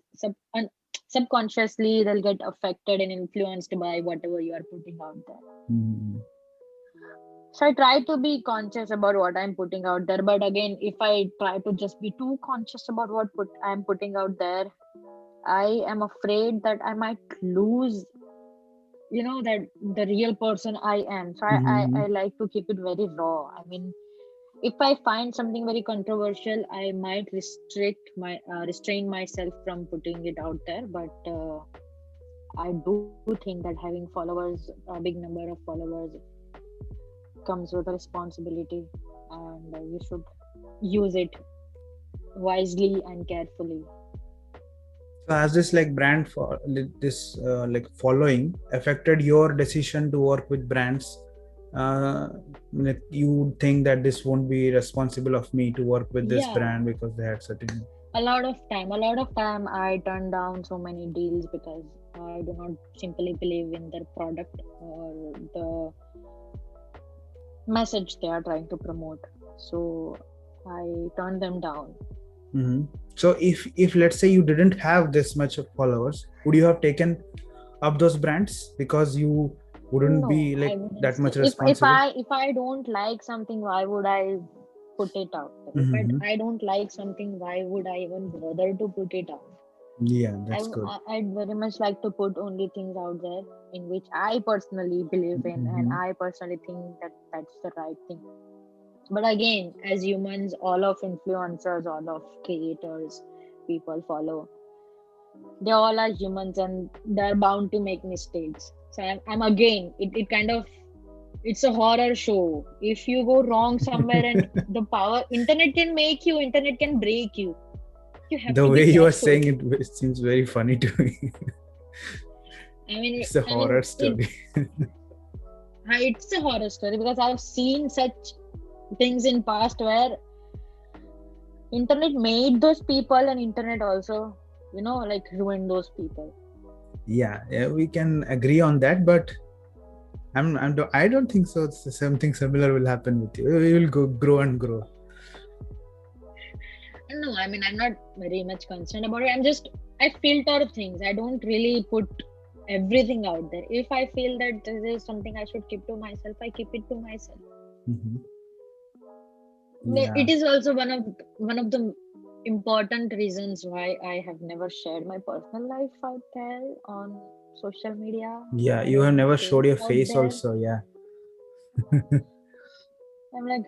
subconsciously they'll get affected and influenced by whatever you are putting out there. Mm. So I try to be conscious about what I'm putting out there, but again, if I try to just be too conscious about what I'm putting out there, I am afraid that I might lose, that the real person I am. So I like to keep it very raw. I mean, if I find something very controversial, I might restrain myself from putting it out there. But I do think that having followers, a big number of followers, comes with a responsibility, and you should use it wisely and carefully. So has this like brand for this like following affected your decision to work with brands? Like you think that this won't be responsible of me to work with this Yeah, brand because they had certain. a lot of time I turn down so many deals because I do not simply believe in their product or the message they are trying to promote. So I turn them down. Mm-hmm. So if let's say you didn't have this much of followers, would you have taken up those brands because you wouldn't No, be I like wouldn't that say. much If responsible? I don't like something, why would I put it out there? If Mm-hmm. I don't like something, why would I even bother to put it out? Yeah, I that's good. I'd very much like to put only things out there in which I personally believe in, and Mm-hmm. I personally think that that's the right thing. But again, as humans, all of influencers, all of creators, people follow, they all are humans and they're bound to make mistakes. So I'm again, it kind of, it's a horror show. If you go wrong somewhere and the power, internet can make you, internet can break you. You have The to be way you are careful. saying it seems very funny to me. It's a I mean, horror story. it's a horror story because I've seen such things in past where internet made those people and internet also, like ruined those people. Yeah, we can agree on that, but I don't think so. Something similar will happen with you. We will grow and grow. No, I mean, I'm not very much concerned about it. I filter things. I don't really put everything out there. If I feel that this is something I should keep to myself, I keep it to myself. Mm-hmm. Yeah, It is also one of the important reasons why I have never shared my personal life out there on social media. yeah. I You have don't never put showed your out face, there. also. Yeah. I'm like,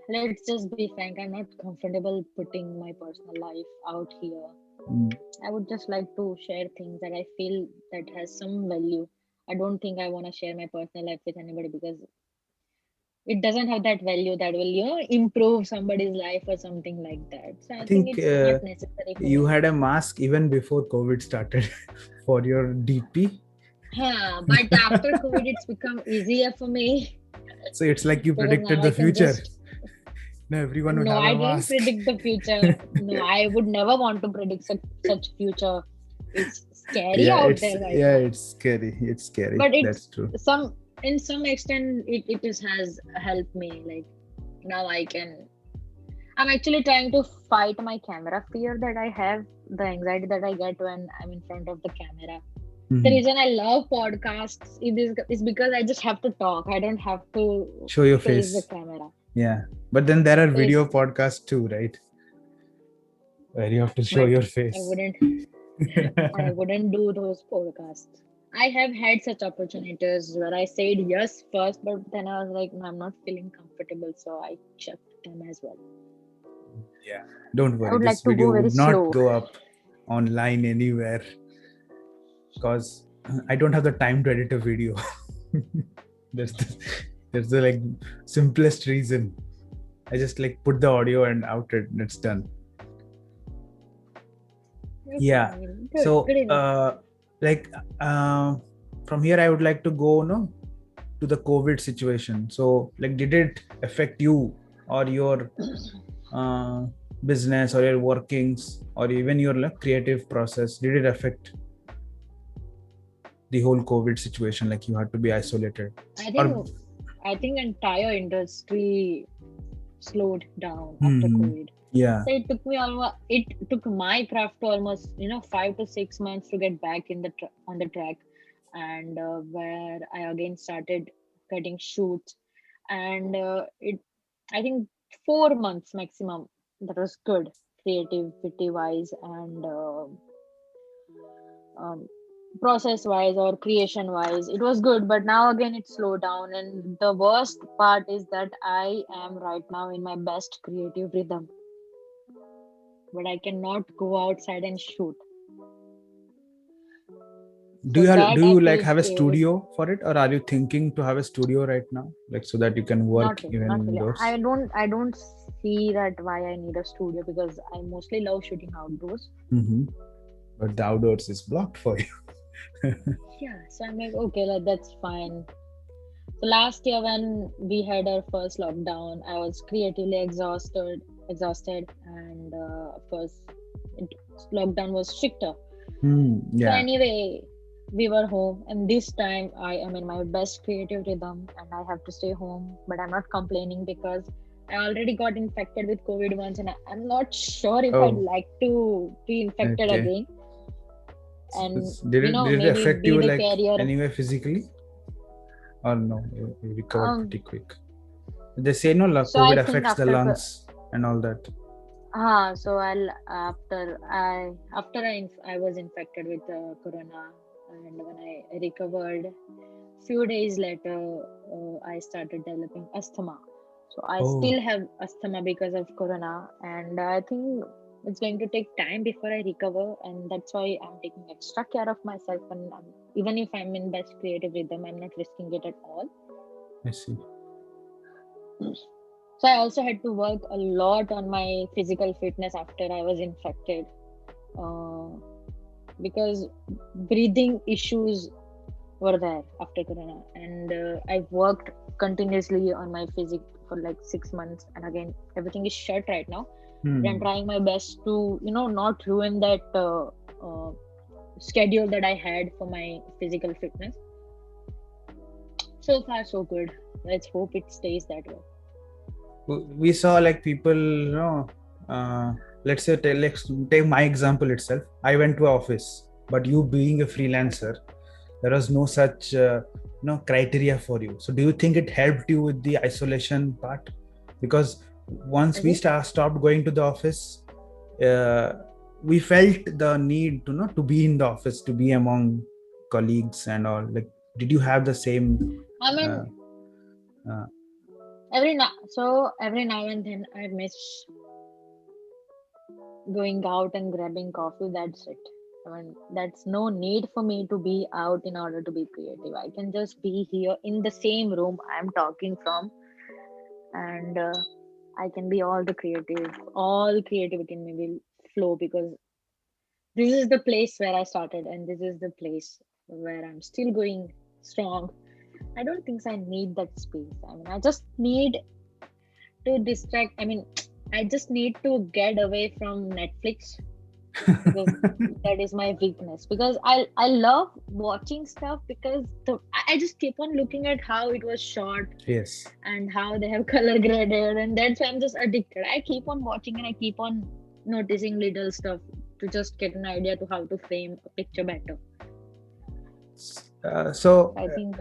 let's just be frank. I'm not comfortable putting my personal life out here. Mm. I would just like to share things that I feel that has some value. I don't think I want to share my personal life with anybody because it doesn't have that value that will, improve somebody's life or something like that. So I I think think it's not necessary for you me. had a mask even before COVID started for your DP. Huh, but after COVID, it's become easier for me So it's like you because now predicted I the can future. just. Now everyone would No, have I a didn't mask. predict the future. No, I would never want to predict such future. It's scary out there right Yeah, now. it's scary. It's scary. But it's That's true. some in some extent it just has helped me. Like now I'm actually trying to fight my camera fear that I have, the anxiety that I get when I'm in front of the camera. The Mm-hmm. reason I love podcasts is because I just have to talk. I don't have to Show your face the face. camera. Yeah, but then there are So video podcasts too, right? Where you have to show but your I face. wouldn't I wouldn't do those podcasts. I have had such opportunities where I said yes first, but then I was like, no, I'm not feeling comfortable, so I checked them as well. Yeah, don't I worry. would This like to video go very would not slow. go up online anywhere because I don't have the time to edit a video. that's the, that's the like simplest reason. I just like put the audio and out it and it's done. Okay, Yeah. I mean, So good enough. like uh, from here I would like to go to the COVID situation. So like did it affect you or your uh, business or your workings or even your creative process? Did it affect the whole COVID situation? Like you had to be isolated, I or think I think entire industry slowed down after hmm, COVID. yeah. So it took my craft almost 5 to 6 months to get back on the track, and where I again started getting shoots, and it I think 4 months maximum. That was good, creativity wise and um, process wise or creation wise. It was good, but now again it slowed down, and the worst part is that I am right now in my best creative rhythm, but I cannot go outside and shoot. Do So you that do I you feel have a scared. studio for it, or are you thinking to have a studio right now, like so that you can work Not really, even not really. indoors? I don't see that why I need a studio because I mostly love shooting outdoors. Mm-hmm. But the outdoors is blocked for you. Yeah, so I'm like, okay, like, that's fine. So last year when we had our first lockdown, I was creatively exhausted, and of course, it, lockdown was stricter. So Yeah. anyway, we were home, and this time I am in my best creative rhythm, and I have to stay home. But I'm not complaining because I already got infected with COVID once, and I'm not sure if I'd Oh, like to be infected okay. again, and Did it maybe affect be you the like carrier. anyway physically, or no? You recovered Um, pretty quick. They say no, so I COVID think affects the lungs and all that. so I'll after I was infected with corona, and when I recovered, few days later, I started developing asthma. So I Oh, still have asthma because of corona, and I think it's going to take time before I recover, and that's why I'm taking extra care of myself. And even if I'm in best creative rhythm, I'm not risking it at all. I see. So I also had to work a lot on my physical fitness after I was infected, uh, because breathing issues were there after corona, and I've worked continuously on my physique for like 6 months, and again everything is shut right now, but I'm Hmm. trying my best to not ruin that uh, schedule that I had for my physical fitness. So far so good. Let's hope it stays that way. We saw like people, uh, let's say, let's take my example itself. I went to office, but you being a freelancer, Okay. there was no such criteria for you. So do you think it helped you with the isolation part? Because once Is we it? stopped going to the office, uh, we felt the need to to be in the office, to be among colleagues and all. Like, did you have the same I uh, mean, uh, every now and then I miss going out and grabbing coffee. That's it. I mean, that's no need for me to be out in order to be creative. I can just be here in the same room I'm talking from, and I can be all creativity in me will flow because this is the place where I started, and this is the place where I'm still going strong. I don't think I need that space. I mean, I just need to distract. I mean, I just need to get away from Netflix because that is my weakness. Because I love watching stuff because I just keep on looking at how it was shot yes. and how they have color graded, and that's why I'm just addicted. I keep on watching and I keep on noticing little stuff to just get an idea to how to frame a picture better. So I think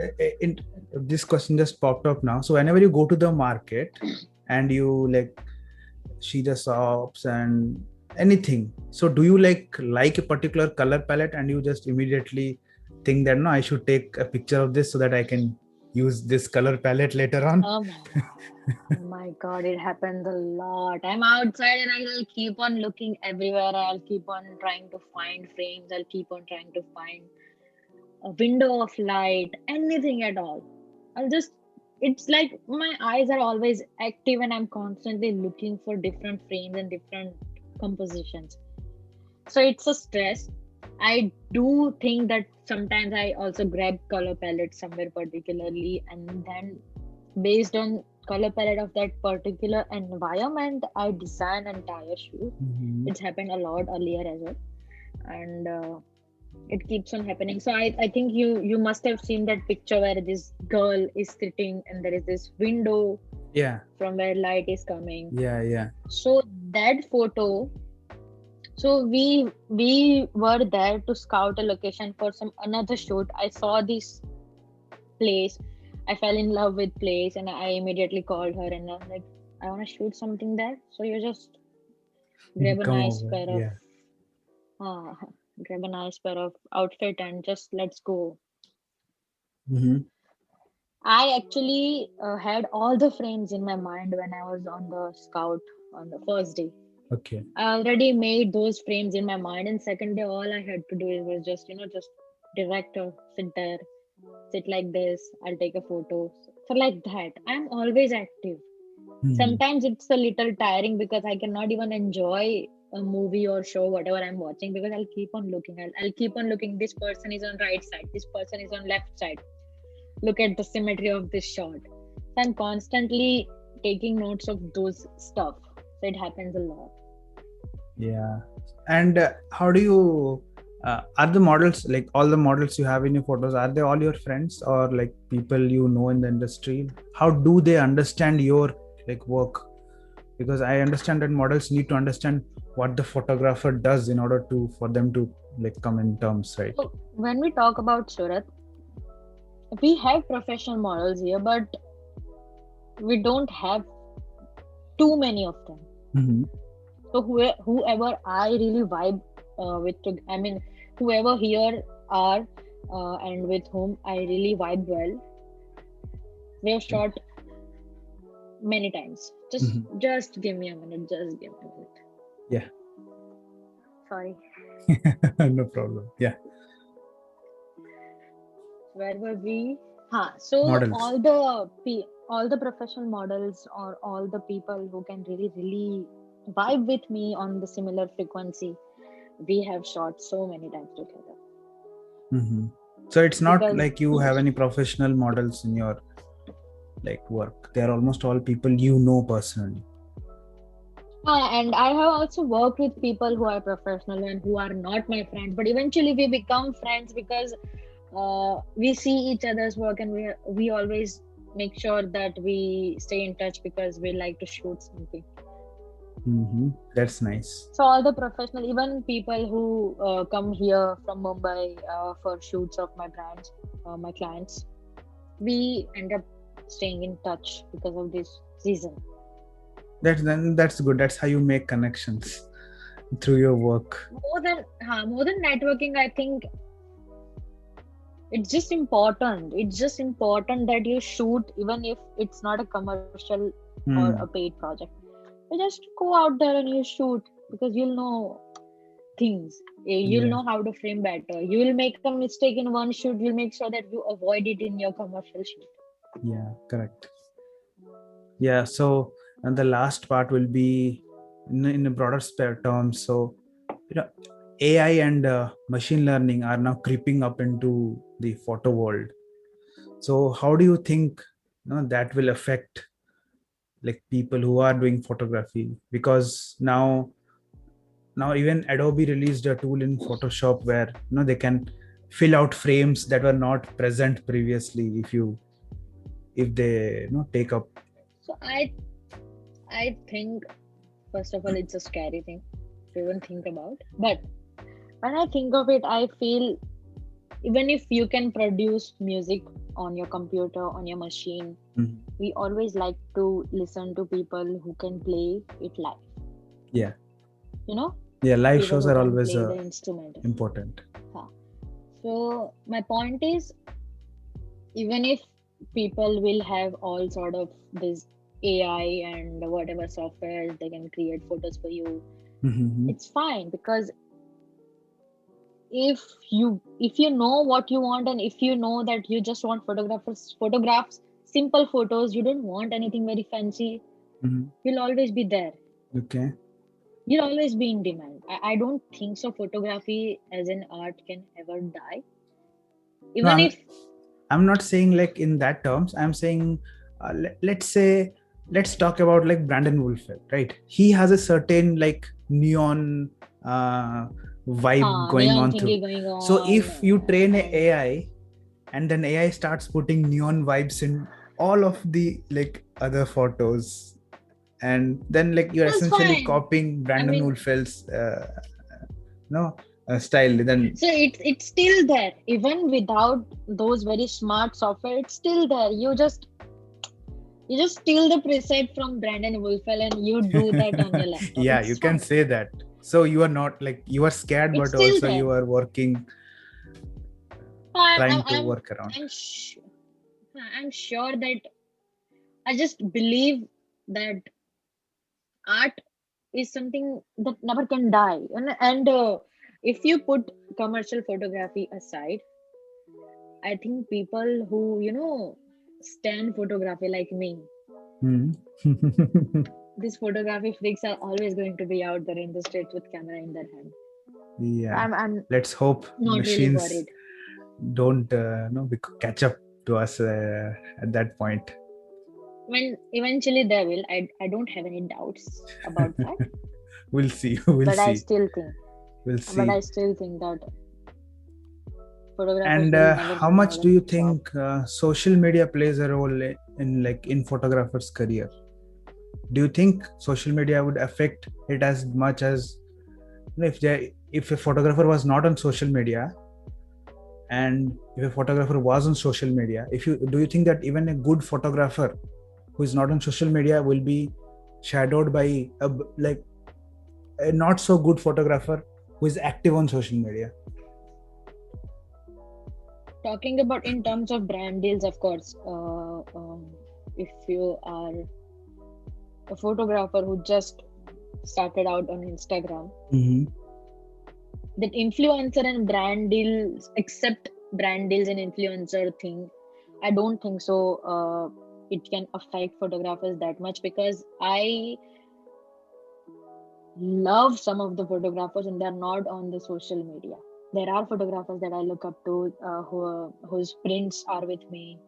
this question just popped up now. So whenever you go to the market and you like see the shops and anything, so do you like a particular color palette and you just immediately think that no, I should take a picture of this so that I can use this color palette later on? um oh my god, it happens a lot. I'm outside and I'll keep on looking everywhere. I'll keep on trying to find frames. I'll keep on trying to find a window of light, anything at all. I'll just, it's like my eyes are always active and I'm constantly looking for different frames and different compositions. So it's a stress. I do think that sometimes I also grab color palettes somewhere particularly, and then based on color palette of that particular environment, I design entire shoot. Mm-hmm. It's happened a lot earlier as well, and it keeps on happening. So I think you must have seen that picture where this girl is sitting and there is this window Yeah. from where light is coming. Yeah. Yeah. So that photo, so we were there to scout a location for some another shoot. I saw this place. I fell in love with place and I immediately called her and I was like, I want to shoot something there. So you just grab a Come nice over. pair of Yeah. uh, grab a nice pair of outfit and just let's go. Mm-hmm. I actually had all the frames in my mind when I was on the scout on the first day. Okay. I already made those frames in my mind, and second day, all I had to do is was just just director sit there, sit like this. I'll take a photo. So like that, I'm always active. Mm-hmm. Sometimes it's a little tiring because I cannot even enjoy a movie or show whatever I'm watching because I'll keep on looking. I'll keep on looking. This person is on right side. This person is on left side. Look at the symmetry of this shot. So I'm constantly taking notes of those stuff. So it happens a lot. Yeah. And how do you are the models, like all the models you have in your photos, are they all your friends or like people you know in the industry? How do they understand your like work? Because I understand that models need to understand what the photographer does in order to for them to like come in terms, right? So when we talk about Surat, we have professional models here, but we don't have too many of them. Mm-hmm. So whoever I really vibe with, I mean, whoever here are and with whom I really vibe well, we have shot many times. Just give me a minute. Just give me a minute. Yeah. Sorry. No problem. Yeah. Where were we? So Models. all the professional models or all the people who can really vibe with me on the similar frequency, we have shot so many times together. Mm-hmm. So it's not Because like you have any professional models in your like work. They're almost all people you know personally. and I have also worked with people who are professional and who are not my friends, but eventually we become friends because we see each other's work and we always make sure that we stay in touch because we like to shoot something. Mm-hmm. That's nice. So all the professional, even people who come here from Mumbai for shoots of my brands, my clients, we end up staying in touch because of this reason. That's good. That's how you make connections through your work. More than networking, I think it's just important. It's just important that you shoot, even if it's not a commercial or a paid project. You just go out there and you shoot because you'll know things. You'll know how to frame better. You will make a mistake in one shoot. You'll make sure that you avoid it in your commercial shoot. Yeah, correct. Yeah, so and the last part will be in a broader terms. So, AI and machine learning are now creeping up into the photo world. So, how do you think that will affect like people who are doing photography? Because now even Adobe released a tool in Photoshop where they can fill out frames that were not present previously if they take up. So I think first of all it's a scary thing to even think about. But when I think of it, I feel even if you can produce music on your computer, on your machine, we always like to listen to people who can play it live. Yeah. Yeah, live people shows who are can always play the instrument. important. So my point is, even if people will have all sort of this AI and whatever software they can create photos for you, it's fine because if you know what you want and if you know that you just want photographs, simple photos, you don't want anything very fancy, you'll always be there. Okay. You'll always be in demand. I don't think so photography as an art can ever die. Even No, if I'm not saying like in that terms. I'm saying let's say let's talk about like Brandon Wolfeld, right? He has a certain like neon vibe going Neon on through. thingy going So on, if you train a and AI and then AI starts putting neon vibes in all of the like other photos, and then like you're that's essentially fine. copying I Brandon mean, Wolfeld's no style. Then so it's still there, even without those very smart software. It's still there. You just steal the preset from Brandon Wolfell and you do that on your laptop. yeah, you It's can fine. say that. So you are not like you are scared, It's but still also there. you are working, I'm I'm trying to I'm work around. I'm, sh- I'm sure that I just believe that art is something that never can die. And if you put commercial photography aside, I think people who stand photography like me, Hmm. these photography freaks are always going to be out there in the streets with camera in their hand. Yeah, I'm let's hope not really machines worried. don't catch up to us at that point. When eventually they will, I don't have any doubts about that. We'll see. We'll But I see. still think, We'll but I see. still think that photographers And will never how run much out do of you job. think social media plays a role in like in photographer's career? Do you think social media would affect it as much as if a photographer was not on social media, and if a photographer was on social media, if you do you think that even a good photographer who is not on social media will be shadowed by like a not so good photographer who is active on social media? Talking about in terms of brand deals, of course, if you are a photographer who just started out on Instagram, Mm-hmm. that influencer and brand deals, except brand deals and influencer thing, I don't think so. It can affect photographers that much because I love some of the photographers and they're not on the social media. There are photographers that I look up to whose prints are with me,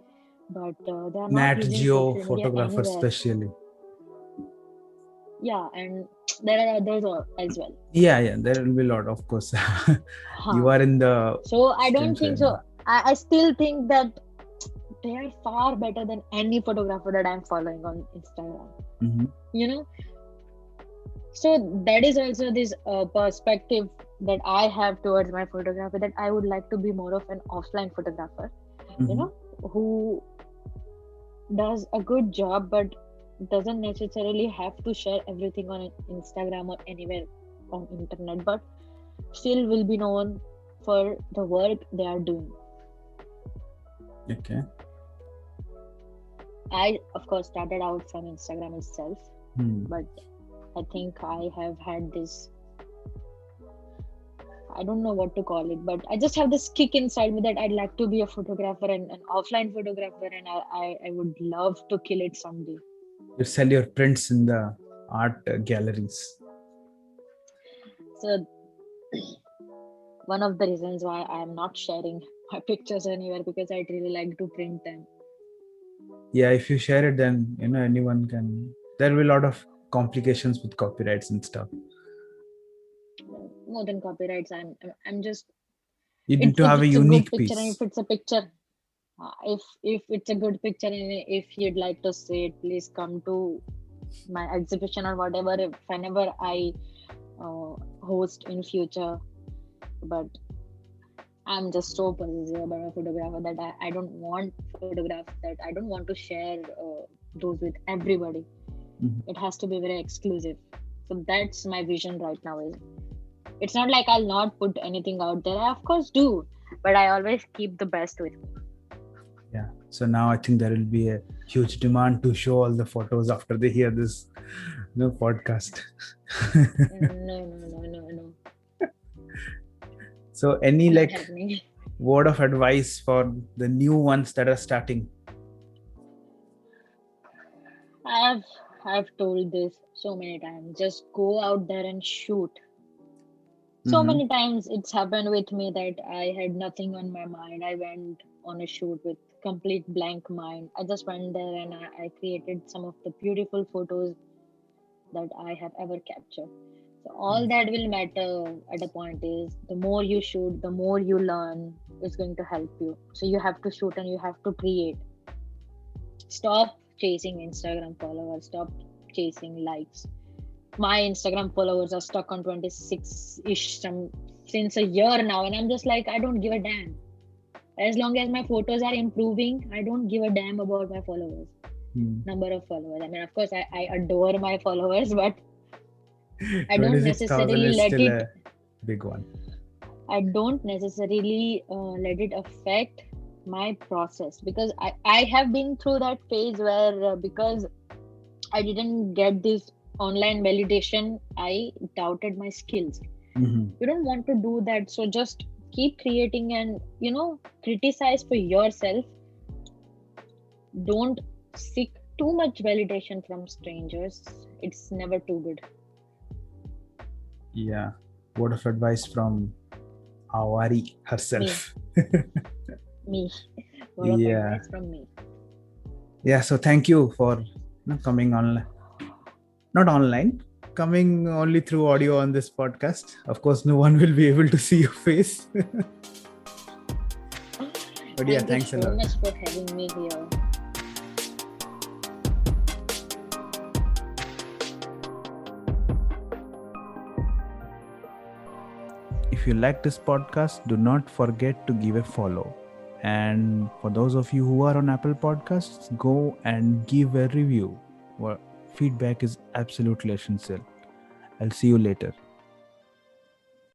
but they are not Nat using Geo social media photographer anywhere. especially. Yeah, and there are others as well. Yeah, there will be a lot, of course. You Huh. are in the So I same don't think side. so. I still think that they are far better than any photographer that I'm following on Instagram. Mm-hmm. You know, so that is also this perspective that I have towards my photography, that I would like to be more of an offline photographer, you Mm-hmm. know, who does a good job but doesn't necessarily have to share everything on Instagram or anywhere on internet, but still will be known for the work they are doing. Okay. I, of course, started out from Instagram itself, Hmm. but I think I have had this, I don't know what to call it, but I just have this kick inside me that I'd like to be a photographer and an offline photographer, and I would love to kill it someday. You sell your prints in the art galleries. So one of the reasons why I'm not sharing my pictures anywhere, because I'd really like to print them. Yeah, if you share it, then anyone can. There will be a lot of complications with copyrights and stuff. More than copyrights, I'm just, You need it's to if have a it's a good unique picture and if piece. it's a picture, if it's a good picture and if you'd like to see it, please come to my exhibition or whatever. If whenever I host in future, but I'm just so possessive about a photographer that I don't want photographs that I don't want to share those with everybody. Mhm. It has to be very exclusive. So that's my vision right now. Is it's not like I'll not put anything out there. I of course do, but I always keep the best with me. Yeah. So now I think there will be a huge demand to show all the photos after they hear this podcast. No, no, no, no, no. So any Not like happening. word of advice for the new ones that are starting? I've I've told this so many times. Just go out there and shoot. So Mm-hmm. many times it's happened with me that I had nothing on my mind. I went on a shoot with complete blank mind. I just went there and I created some of the beautiful photos that I have ever captured. So all that will matter at a point is the more you shoot, the more you learn is going to help you. So you have to shoot and you have to create. Stop chasing Instagram followers, stop chasing likes. My Instagram followers are stuck on 26-ish since a year now, and I'm just like, I don't give a damn. As long as my photos are improving, I don't give a damn about my followers. Number of followers. I mean, of course, I adore my followers, but I don't 26,000 necessarily is let still it. a big one. I don't necessarily let it affect my process, because I have been through that phase where because I didn't get this online validation, I doubted my skills. You don't want to do that, so just keep creating and criticize for yourself. Don't seek too much validation from strangers. It's never too good. Yeah. Word of advice from Awari herself. Me. Word of Yeah. advice from me. Yeah. So thank you for coming on, not online, coming only through audio on this podcast. Of course, no one will be able to see your face. But yeah, Thank you thanks a so lot. much for having me here. If you like this podcast, do not forget to give a follow. And for those of you who are on Apple Podcasts, go and give a review. Well, feedback is absolutely essential. I'll see you later.